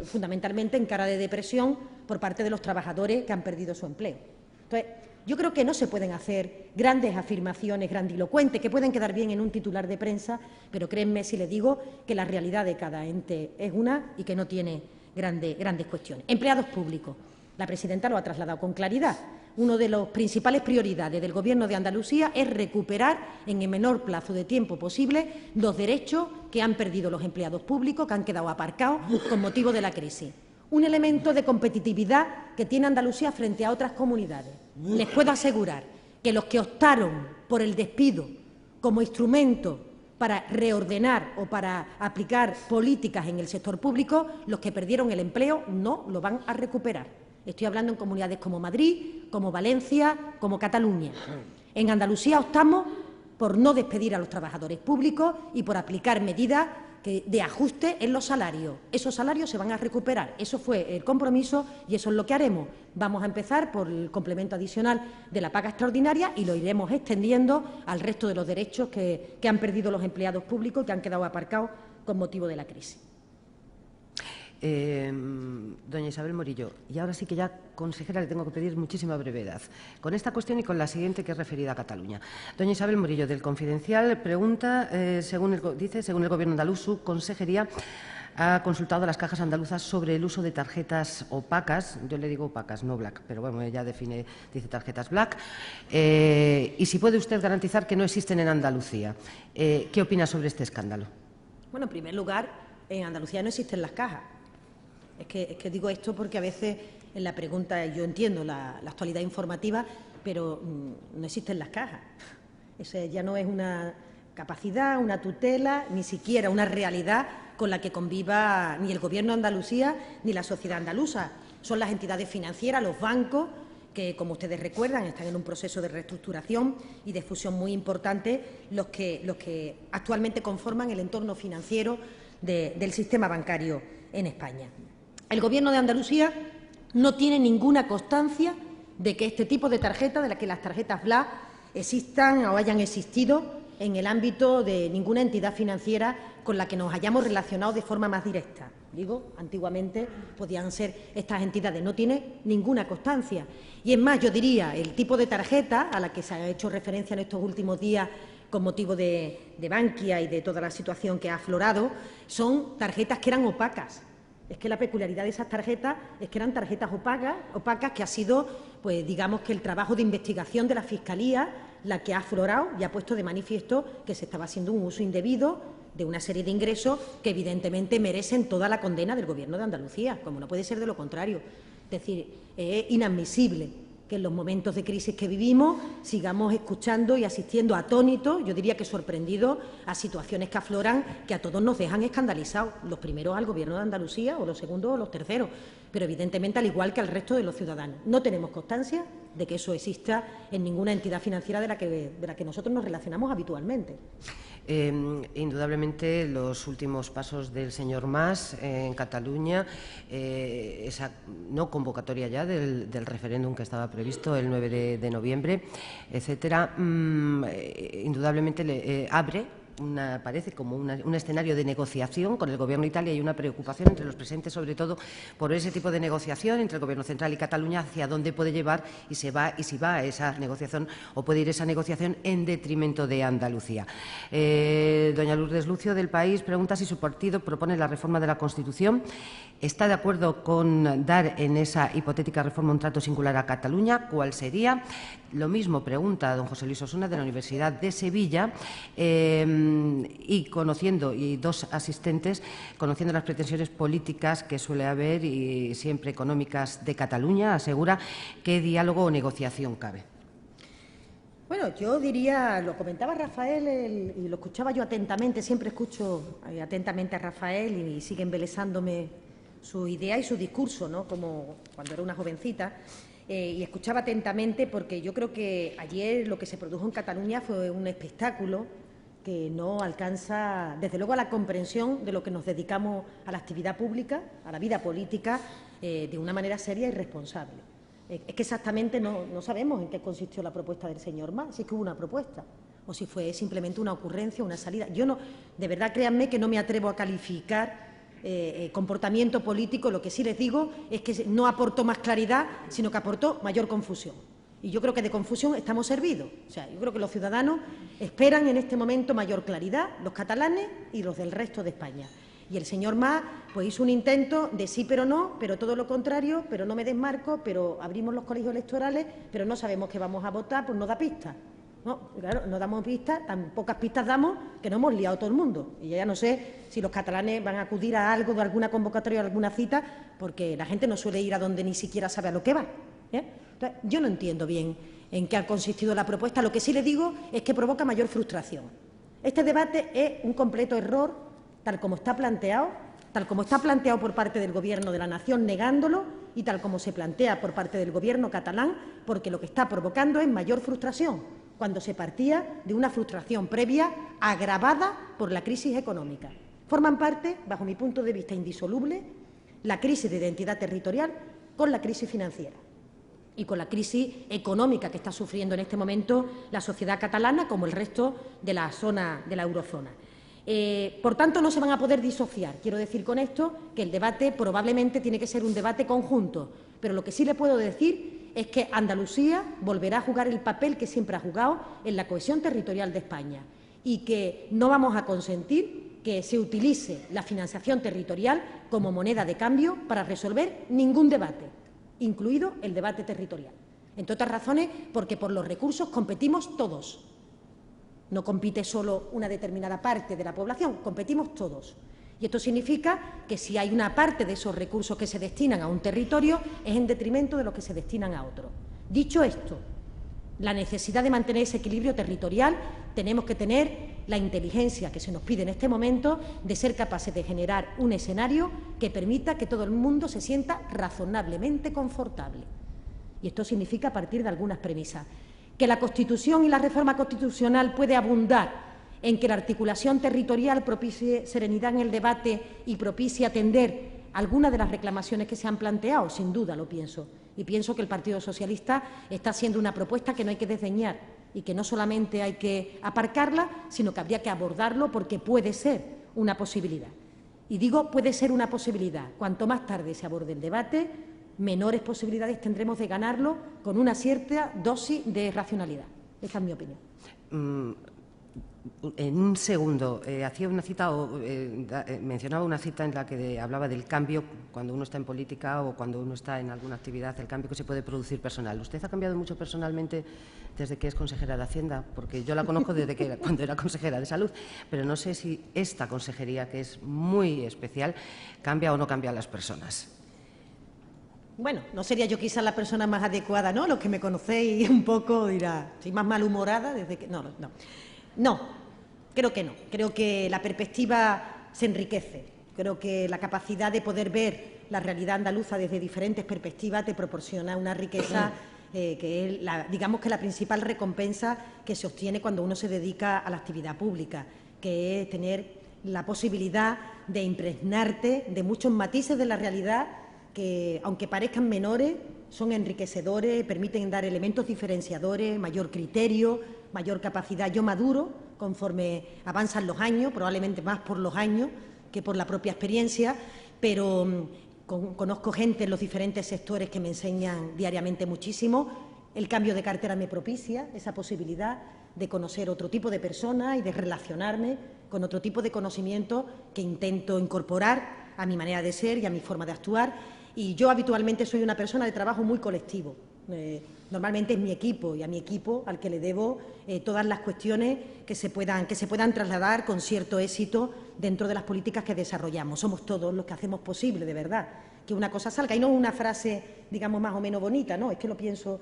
fundamentalmente en cara de depresión por parte de los trabajadores que han perdido su empleo. Entonces, yo creo que no se pueden hacer grandes afirmaciones grandilocuentes que pueden quedar bien en un titular de prensa, pero créanme si les digo que la realidad de cada ente es una y que no tiene grandes cuestiones. Empleados públicos. La presidenta lo ha trasladado con claridad. Una de las principales prioridades del Gobierno de Andalucía es recuperar en el menor plazo de tiempo posible los derechos que han perdido los empleados públicos, que han quedado aparcados con motivo de la crisis. Un elemento de competitividad que tiene Andalucía frente a otras comunidades. Les puedo asegurar que los que optaron por el despido como instrumento para reordenar o para aplicar políticas en el sector público, los que perdieron el empleo no lo van a recuperar. Estoy hablando en comunidades como Madrid, como Valencia, como Cataluña. En Andalucía optamos por no despedir a los trabajadores públicos y por aplicar medidas de ajuste en los salarios. Esos salarios se van a recuperar. Eso fue el compromiso y eso es lo que haremos. Vamos a empezar por el complemento adicional de la paga extraordinaria y lo iremos extendiendo al resto de los derechos que han perdido los empleados públicos y que han quedado aparcados con motivo de la crisis. Doña Isabel Morillo, y ahora sí que ya, consejera, le tengo que pedir muchísima brevedad con esta cuestión y con la siguiente, que es referida a Cataluña. Doña Isabel Morillo, del Confidencial, pregunta, según el Gobierno andaluz, su consejería ha consultado a las cajas andaluzas sobre el uso de tarjetas opacas, yo le digo opacas, no black, pero bueno, ella dice tarjetas black, y si puede usted garantizar que no existen en Andalucía. ¿Qué opina sobre este escándalo? Bueno, en primer lugar, en Andalucía no existen las cajas. Es que digo esto porque a veces en la pregunta yo entiendo la actualidad informativa, pero no existen las cajas. Eso ya no es una capacidad, una tutela, ni siquiera una realidad con la que conviva ni el Gobierno de Andalucía ni la sociedad andaluza. Son las entidades financieras, los bancos, que, como ustedes recuerdan, están en un proceso de reestructuración y de fusión muy importante, los que actualmente conforman el entorno financiero del sistema bancario en España. El Gobierno de Andalucía no tiene ninguna constancia de que este tipo de tarjetas, de que las tarjetas black existan o hayan existido en el ámbito de ninguna entidad financiera con la que nos hayamos relacionado de forma más directa. Digo, antiguamente podían ser estas entidades, no tiene ninguna constancia. Y es más, yo diría, el tipo de tarjeta a la que se ha hecho referencia en estos últimos días con motivo de Bankia y de toda la situación que ha aflorado, son tarjetas que eran opacas. Es que la peculiaridad de esas tarjetas es que eran tarjetas opacas que ha sido, pues digamos que el trabajo de investigación de la Fiscalía la que ha aflorado y ha puesto de manifiesto que se estaba haciendo un uso indebido de una serie de ingresos que evidentemente merecen toda la condena del Gobierno de Andalucía, como no puede ser de lo contrario. Es decir, es inadmisible que en los momentos de crisis que vivimos sigamos escuchando y asistiendo atónitos, yo diría que sorprendidos, a situaciones que afloran que a todos nos dejan escandalizados, los primeros al Gobierno de Andalucía o los segundos o los terceros, pero evidentemente al igual que al resto de los ciudadanos. No tenemos constancia de que eso exista en ninguna entidad financiera de la que nosotros nos relacionamos habitualmente. Indudablemente, los últimos pasos del señor Mas en Cataluña, esa no convocatoria ya del referéndum que estaba previsto el 9 de noviembre, etcétera, indudablemente le abre parece como un escenario de negociación con el Gobierno de Italia y una preocupación entre los presentes, sobre todo por ese tipo de negociación entre el Gobierno central y Cataluña, hacia dónde puede llevar y si va a esa negociación o puede ir esa negociación en detrimento de Andalucía. Doña Lourdes Lucio, del País, pregunta si su partido propone la reforma de la Constitución. ¿Está de acuerdo con dar en esa hipotética reforma un trato singular a Cataluña? ¿Cuál sería? Lo mismo pregunta don José Luis Osuna, de la Universidad de Sevilla, y dos asistentes, conociendo las pretensiones políticas que suele haber y siempre económicas de Cataluña, asegura qué diálogo o negociación cabe. Bueno, yo diría, lo comentaba Rafael y lo escuchaba yo atentamente, siempre escucho atentamente a Rafael y sigue embelesándome su idea y su discurso, ¿no?, como cuando era una jovencita, y escuchaba atentamente porque yo creo que ayer lo que se produjo en Cataluña fue un espectáculo que no alcanza, desde luego, a la comprensión de lo que nos dedicamos a la actividad pública, a la vida política, de una manera seria y responsable. Es que exactamente no sabemos en qué consistió la propuesta del señor Mas, si es que hubo una propuesta o si fue simplemente una ocurrencia, una salida. Yo no, de verdad, créanme que no me atrevo a calificar comportamiento político. Lo que sí les digo es que no aportó más claridad, sino que aportó mayor confusión. Y yo creo que de confusión estamos servidos. O sea, yo creo que los ciudadanos esperan en este momento mayor claridad, los catalanes y los del resto de España. Y el señor Mas pues hizo un intento de sí pero no, pero todo lo contrario, pero no me desmarco, pero abrimos los colegios electorales, pero no sabemos qué vamos a votar, pues no da pistas. No, claro, no damos pistas, tan pocas pistas damos que nos hemos liado todo el mundo. Y ya no sé si los catalanes van a acudir a algo, de alguna convocatoria, a alguna cita, porque la gente no suele ir a donde ni siquiera sabe a lo que va. Entonces, yo no entiendo bien en qué ha consistido la propuesta. Lo que sí le digo es que provoca mayor frustración. Este debate es un completo error, tal como está planteado por parte del Gobierno de la Nación negándolo y tal como se plantea por parte del Gobierno catalán, porque lo que está provocando es mayor frustración, cuando se partía de una frustración previa agravada por la crisis económica. Forman parte, bajo mi punto de vista indisoluble, la crisis de identidad territorial con la crisis financiera y con la crisis económica que está sufriendo en este momento la sociedad catalana, como el resto de la zona de la eurozona. Por tanto, no se van a poder disociar. Quiero decir con esto que el debate probablemente tiene que ser un debate conjunto, pero lo que sí le puedo decir es que Andalucía volverá a jugar el papel que siempre ha jugado en la cohesión territorial de España y que no vamos a consentir que se utilice la financiación territorial como moneda de cambio para resolver ningún debate, incluido el debate territorial. Entre otras razones, porque por los recursos competimos todos. No compite solo una determinada parte de la población, competimos todos. Y esto significa que si hay una parte de esos recursos que se destinan a un territorio, es en detrimento de los que se destinan a otro. Dicho esto, la necesidad de mantener ese equilibrio territorial, tenemos que tener la inteligencia que se nos pide en este momento de ser capaces de generar un escenario que permita que todo el mundo se sienta razonablemente confortable. Y esto significa partir de algunas premisas. Que la Constitución y la reforma constitucional puede abundar en que la articulación territorial propicie serenidad en el debate y propicie atender algunas de las reclamaciones que se han planteado, sin duda lo pienso. Y pienso que el Partido Socialista está haciendo una propuesta que no hay que desdeñar y que no solamente hay que aparcarla, sino que habría que abordarlo porque puede ser una posibilidad. Y digo puede ser una posibilidad. Cuanto más tarde se aborde el debate, menores posibilidades tendremos de ganarlo con una cierta dosis de racionalidad. Esta es mi opinión. En un segundo, hacía una cita mencionaba una cita en la que hablaba del cambio cuando uno está en política o cuando uno está en alguna actividad, el cambio que se puede producir personal. ¿Usted ha cambiado mucho personalmente desde que es consejera de Hacienda? Porque yo la conozco desde que cuando era consejera de Salud, pero no sé si esta consejería, que es muy especial, cambia o no cambia a las personas. Bueno, no sería yo quizás la persona más adecuada, ¿no? Los que me conocéis un poco dirá, soy más malhumorada desde que... No, creo que no. Creo que la perspectiva se enriquece. Creo que la capacidad de poder ver la realidad andaluza desde diferentes perspectivas te proporciona una riqueza que es, digamos que la principal recompensa que se obtiene cuando uno se dedica a la actividad pública, que es tener la posibilidad de impregnarte de muchos matices de la realidad que, aunque parezcan menores, son enriquecedores, permiten dar elementos diferenciadores, mayor criterio, mayor capacidad. Yo maduro conforme avanzan los años, probablemente más por los años que por la propia experiencia, pero conozco gente en los diferentes sectores que me enseñan diariamente muchísimo. El cambio de cartera me propicia esa posibilidad de conocer otro tipo de personas y de relacionarme con otro tipo de conocimiento que intento incorporar a mi manera de ser y a mi forma de actuar. Y yo habitualmente soy una persona de trabajo muy colectivo. Normalmente es mi equipo y a mi equipo al que le debo todas las cuestiones que se puedan trasladar con cierto éxito dentro de las políticas que desarrollamos. Somos todos los que hacemos posible, de verdad, que una cosa salga. Y no una frase, digamos, más o menos bonita, no, es que lo pienso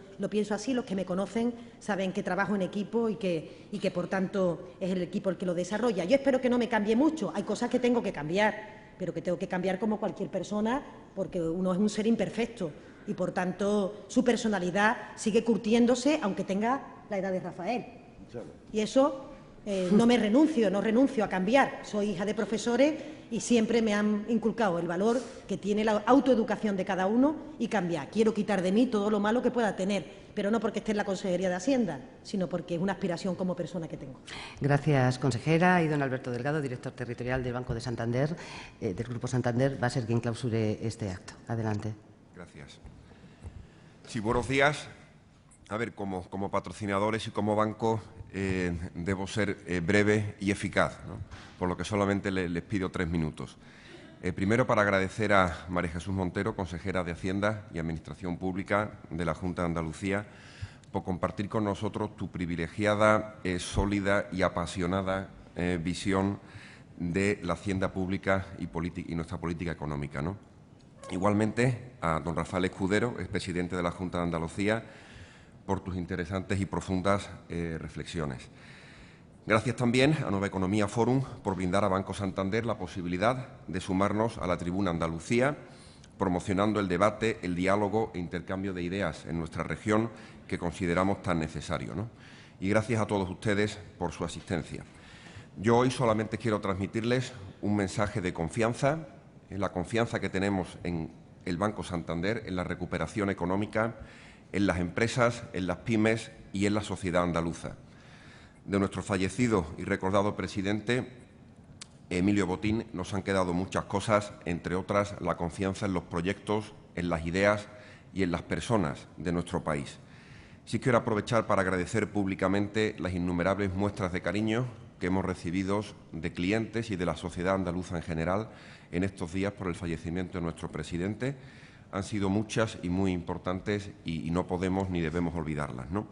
así. Los que me conocen saben que trabajo en equipo y que por tanto, es el equipo el que lo desarrolla. Yo espero que no me cambie mucho. Hay cosas que tengo que cambiar, pero que tengo que cambiar como cualquier persona, porque uno es un ser imperfecto y, por tanto, su personalidad sigue curtiéndose, aunque tenga la edad de Rafael. Y eso no renuncio a cambiar. Soy hija de profesores y siempre me han inculcado el valor que tiene la autoeducación de cada uno y cambiar. Quiero quitar de mí todo lo malo que pueda tener, pero no porque esté en la Consejería de Hacienda, sino porque es una aspiración como persona que tengo. Gracias, consejera. Y don Alberto Delgado, director territorial del Banco de Santander, del Grupo Santander, va a ser quien clausure este acto. Adelante. Gracias. Sí, buenos días. A ver, como patrocinadores y como banco debo ser breve y eficaz, ¿no? Por lo que solamente les pido 3 minutos. Primero, para agradecer a María Jesús Montero, consejera de Hacienda y Administración Pública de la Junta de Andalucía, por compartir con nosotros tu privilegiada, sólida y apasionada visión de la hacienda pública y nuestra política económica, ¿no? Igualmente, a don Rafael Escudero, expresidente de la Junta de Andalucía, por tus interesantes y profundas reflexiones. Gracias también a Nueva Economía Forum por brindar a Banco Santander la posibilidad de sumarnos a la Tribuna Andalucía, promocionando el debate, el diálogo e intercambio de ideas en nuestra región que consideramos tan necesario, ¿no? Y gracias a todos ustedes por su asistencia. Yo hoy solamente quiero transmitirles un mensaje de confianza, en la confianza que tenemos en el Banco Santander, en la recuperación económica, en las empresas, en las pymes y en la sociedad andaluza. De nuestro fallecido y recordado presidente, Emilio Botín, nos han quedado muchas cosas, entre otras la confianza en los proyectos, en las ideas y en las personas de nuestro país. Sí quiero aprovechar para agradecer públicamente las innumerables muestras de cariño que hemos recibido de clientes y de la sociedad andaluza en general en estos días por el fallecimiento de nuestro presidente. Han sido muchas y muy importantes y no podemos ni debemos olvidarlas, ¿no?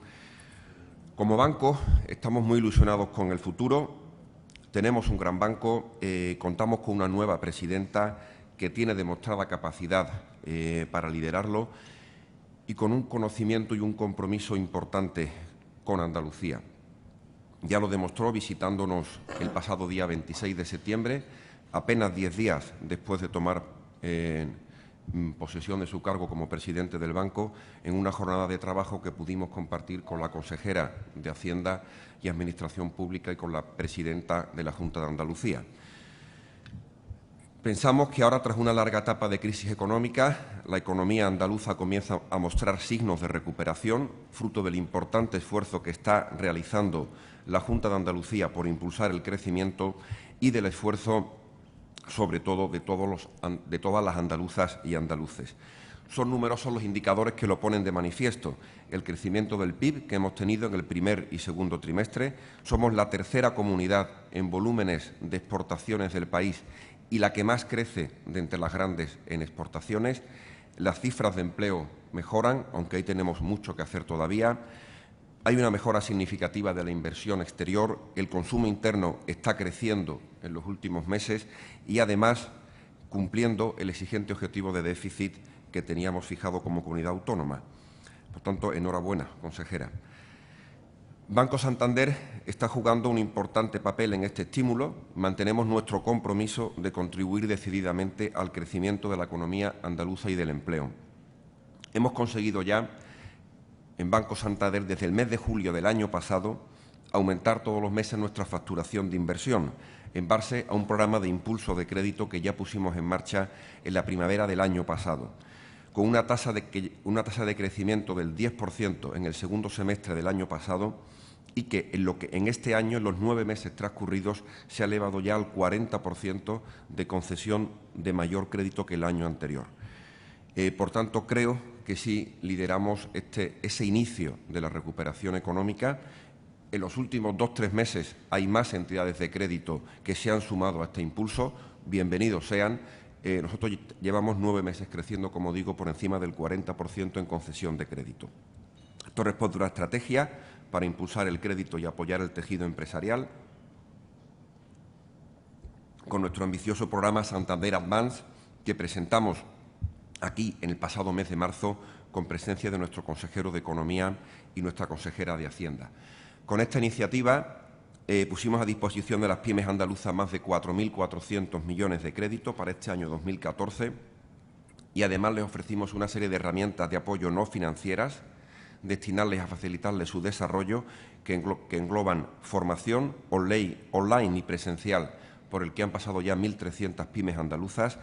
Como banco estamos muy ilusionados con el futuro. Tenemos un gran banco, contamos con una nueva presidenta que tiene demostrada capacidad para liderarlo y con un conocimiento y un compromiso importante con Andalucía. Ya lo demostró visitándonos el pasado día 26 de septiembre, apenas 10 días después de tomar posesión de su cargo como presidente del banco, en una jornada de trabajo que pudimos compartir con la consejera de Hacienda y Administración Pública y con la presidenta de la Junta de Andalucía. Pensamos que ahora, tras una larga etapa de crisis económica, la economía andaluza comienza a mostrar signos de recuperación, fruto del importante esfuerzo que está realizando la Junta de Andalucía por impulsar el crecimiento y del esfuerzo, sobre todo, de todas las andaluzas y andaluces. Son numerosos los indicadores que lo ponen de manifiesto. El crecimiento del PIB que hemos tenido en el primer y segundo trimestre. Somos la tercera comunidad en volúmenes de exportaciones del país y la que más crece de entre las grandes en exportaciones. Las cifras de empleo mejoran, aunque ahí tenemos mucho que hacer todavía. Hay una mejora significativa de la inversión exterior, el consumo interno está creciendo en los últimos meses y, además, cumpliendo el exigente objetivo de déficit que teníamos fijado como comunidad autónoma. Por tanto, enhorabuena, consejera. Banco Santander está jugando un importante papel en este estímulo. Mantenemos nuestro compromiso de contribuir decididamente al crecimiento de la economía andaluza y del empleo. Hemos conseguido ya, en Banco Santander, desde el mes de julio del año pasado, aumentar todos los meses nuestra facturación de inversión, en base a un programa de impulso de crédito que ya pusimos en marcha en la primavera del año pasado, con una tasa de crecimiento del 10% en el segundo semestre del año pasado y que en este año, en los 9 meses transcurridos, se ha elevado ya al 40% de concesión de mayor crédito que el año anterior. Por tanto, creo que sí lideramos ese inicio de la recuperación económica. En los últimos 2 o 3 meses hay más entidades de crédito que se han sumado a este impulso. Bienvenidos sean. Nosotros llevamos 9 meses creciendo, como digo, por encima del 40% en concesión de crédito. Esto responde a una estrategia para impulsar el crédito y apoyar el tejido empresarial, con nuestro ambicioso programa Santander Advance, que presentamos aquí en el pasado mes de marzo, con presencia de nuestro consejero de Economía y nuestra consejera de Hacienda. Con esta iniciativa pusimos a disposición de las pymes andaluzas más de 4.400 millones de crédito para este año 2014 y además les ofrecimos una serie de herramientas de apoyo no financieras destinarles a facilitarles su desarrollo que engloban formación online y presencial por el que han pasado ya 1.300 pymes andaluzas,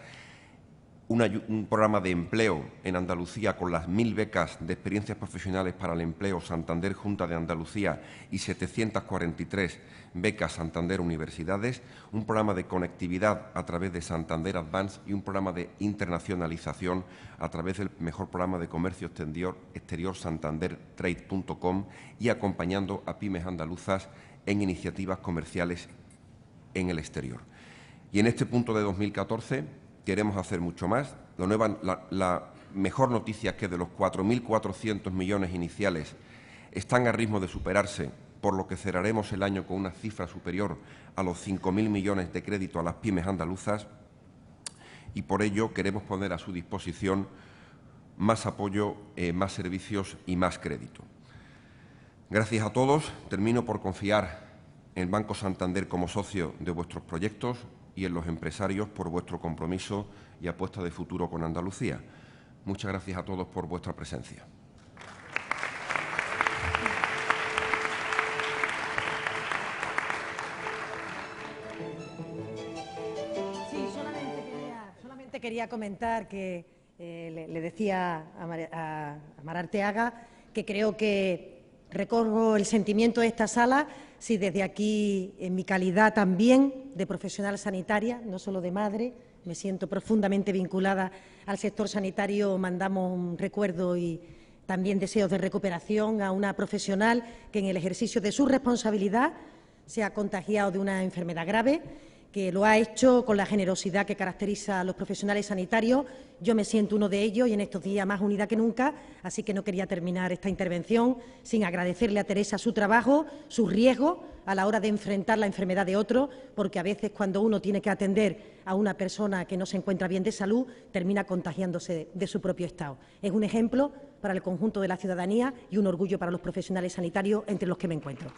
un programa de empleo en Andalucía con las 1.000 becas de experiencias profesionales para el empleo Santander Junta de Andalucía y 743 becas Santander Universidades, un programa de conectividad a través de Santander Advance y un programa de internacionalización a través del mejor programa de comercio exterior santandertrade.com y acompañando a pymes andaluzas en iniciativas comerciales en el exterior. Y en este punto de 2014 queremos hacer mucho más. La mejor noticia es que de los 4.400 millones iniciales están a ritmo de superarse, por lo que cerraremos el año con una cifra superior a los 5.000 millones de crédito a las pymes andaluzas y por ello queremos poner a su disposición más apoyo, más servicios y más crédito. Gracias a todos. Termino por confiar en el Banco Santander como socio de vuestros proyectos y en los empresarios por vuestro compromiso y apuesta de futuro con Andalucía. Muchas gracias a todos por vuestra presencia. Sí, solamente quería comentar que le decía a Mar Arteaga que creo que recorro el sentimiento de esta sala si desde aquí, en mi calidad también de profesional sanitaria, no solo de madre, me siento profundamente vinculada al sector sanitario, mandamos un recuerdo y también deseos de recuperación a una profesional que en el ejercicio de su responsabilidad se ha contagiado de una enfermedad grave, que lo ha hecho con la generosidad que caracteriza a los profesionales sanitarios. Yo me siento uno de ellos y en estos días más unida que nunca, así que no quería terminar esta intervención sin agradecerle a Teresa su trabajo, su riesgo a la hora de enfrentar la enfermedad de otro, porque a veces cuando uno tiene que atender a una persona que no se encuentra bien de salud, termina contagiándose de su propio estado. Es un ejemplo para el conjunto de la ciudadanía y un orgullo para los profesionales sanitarios entre los que me encuentro.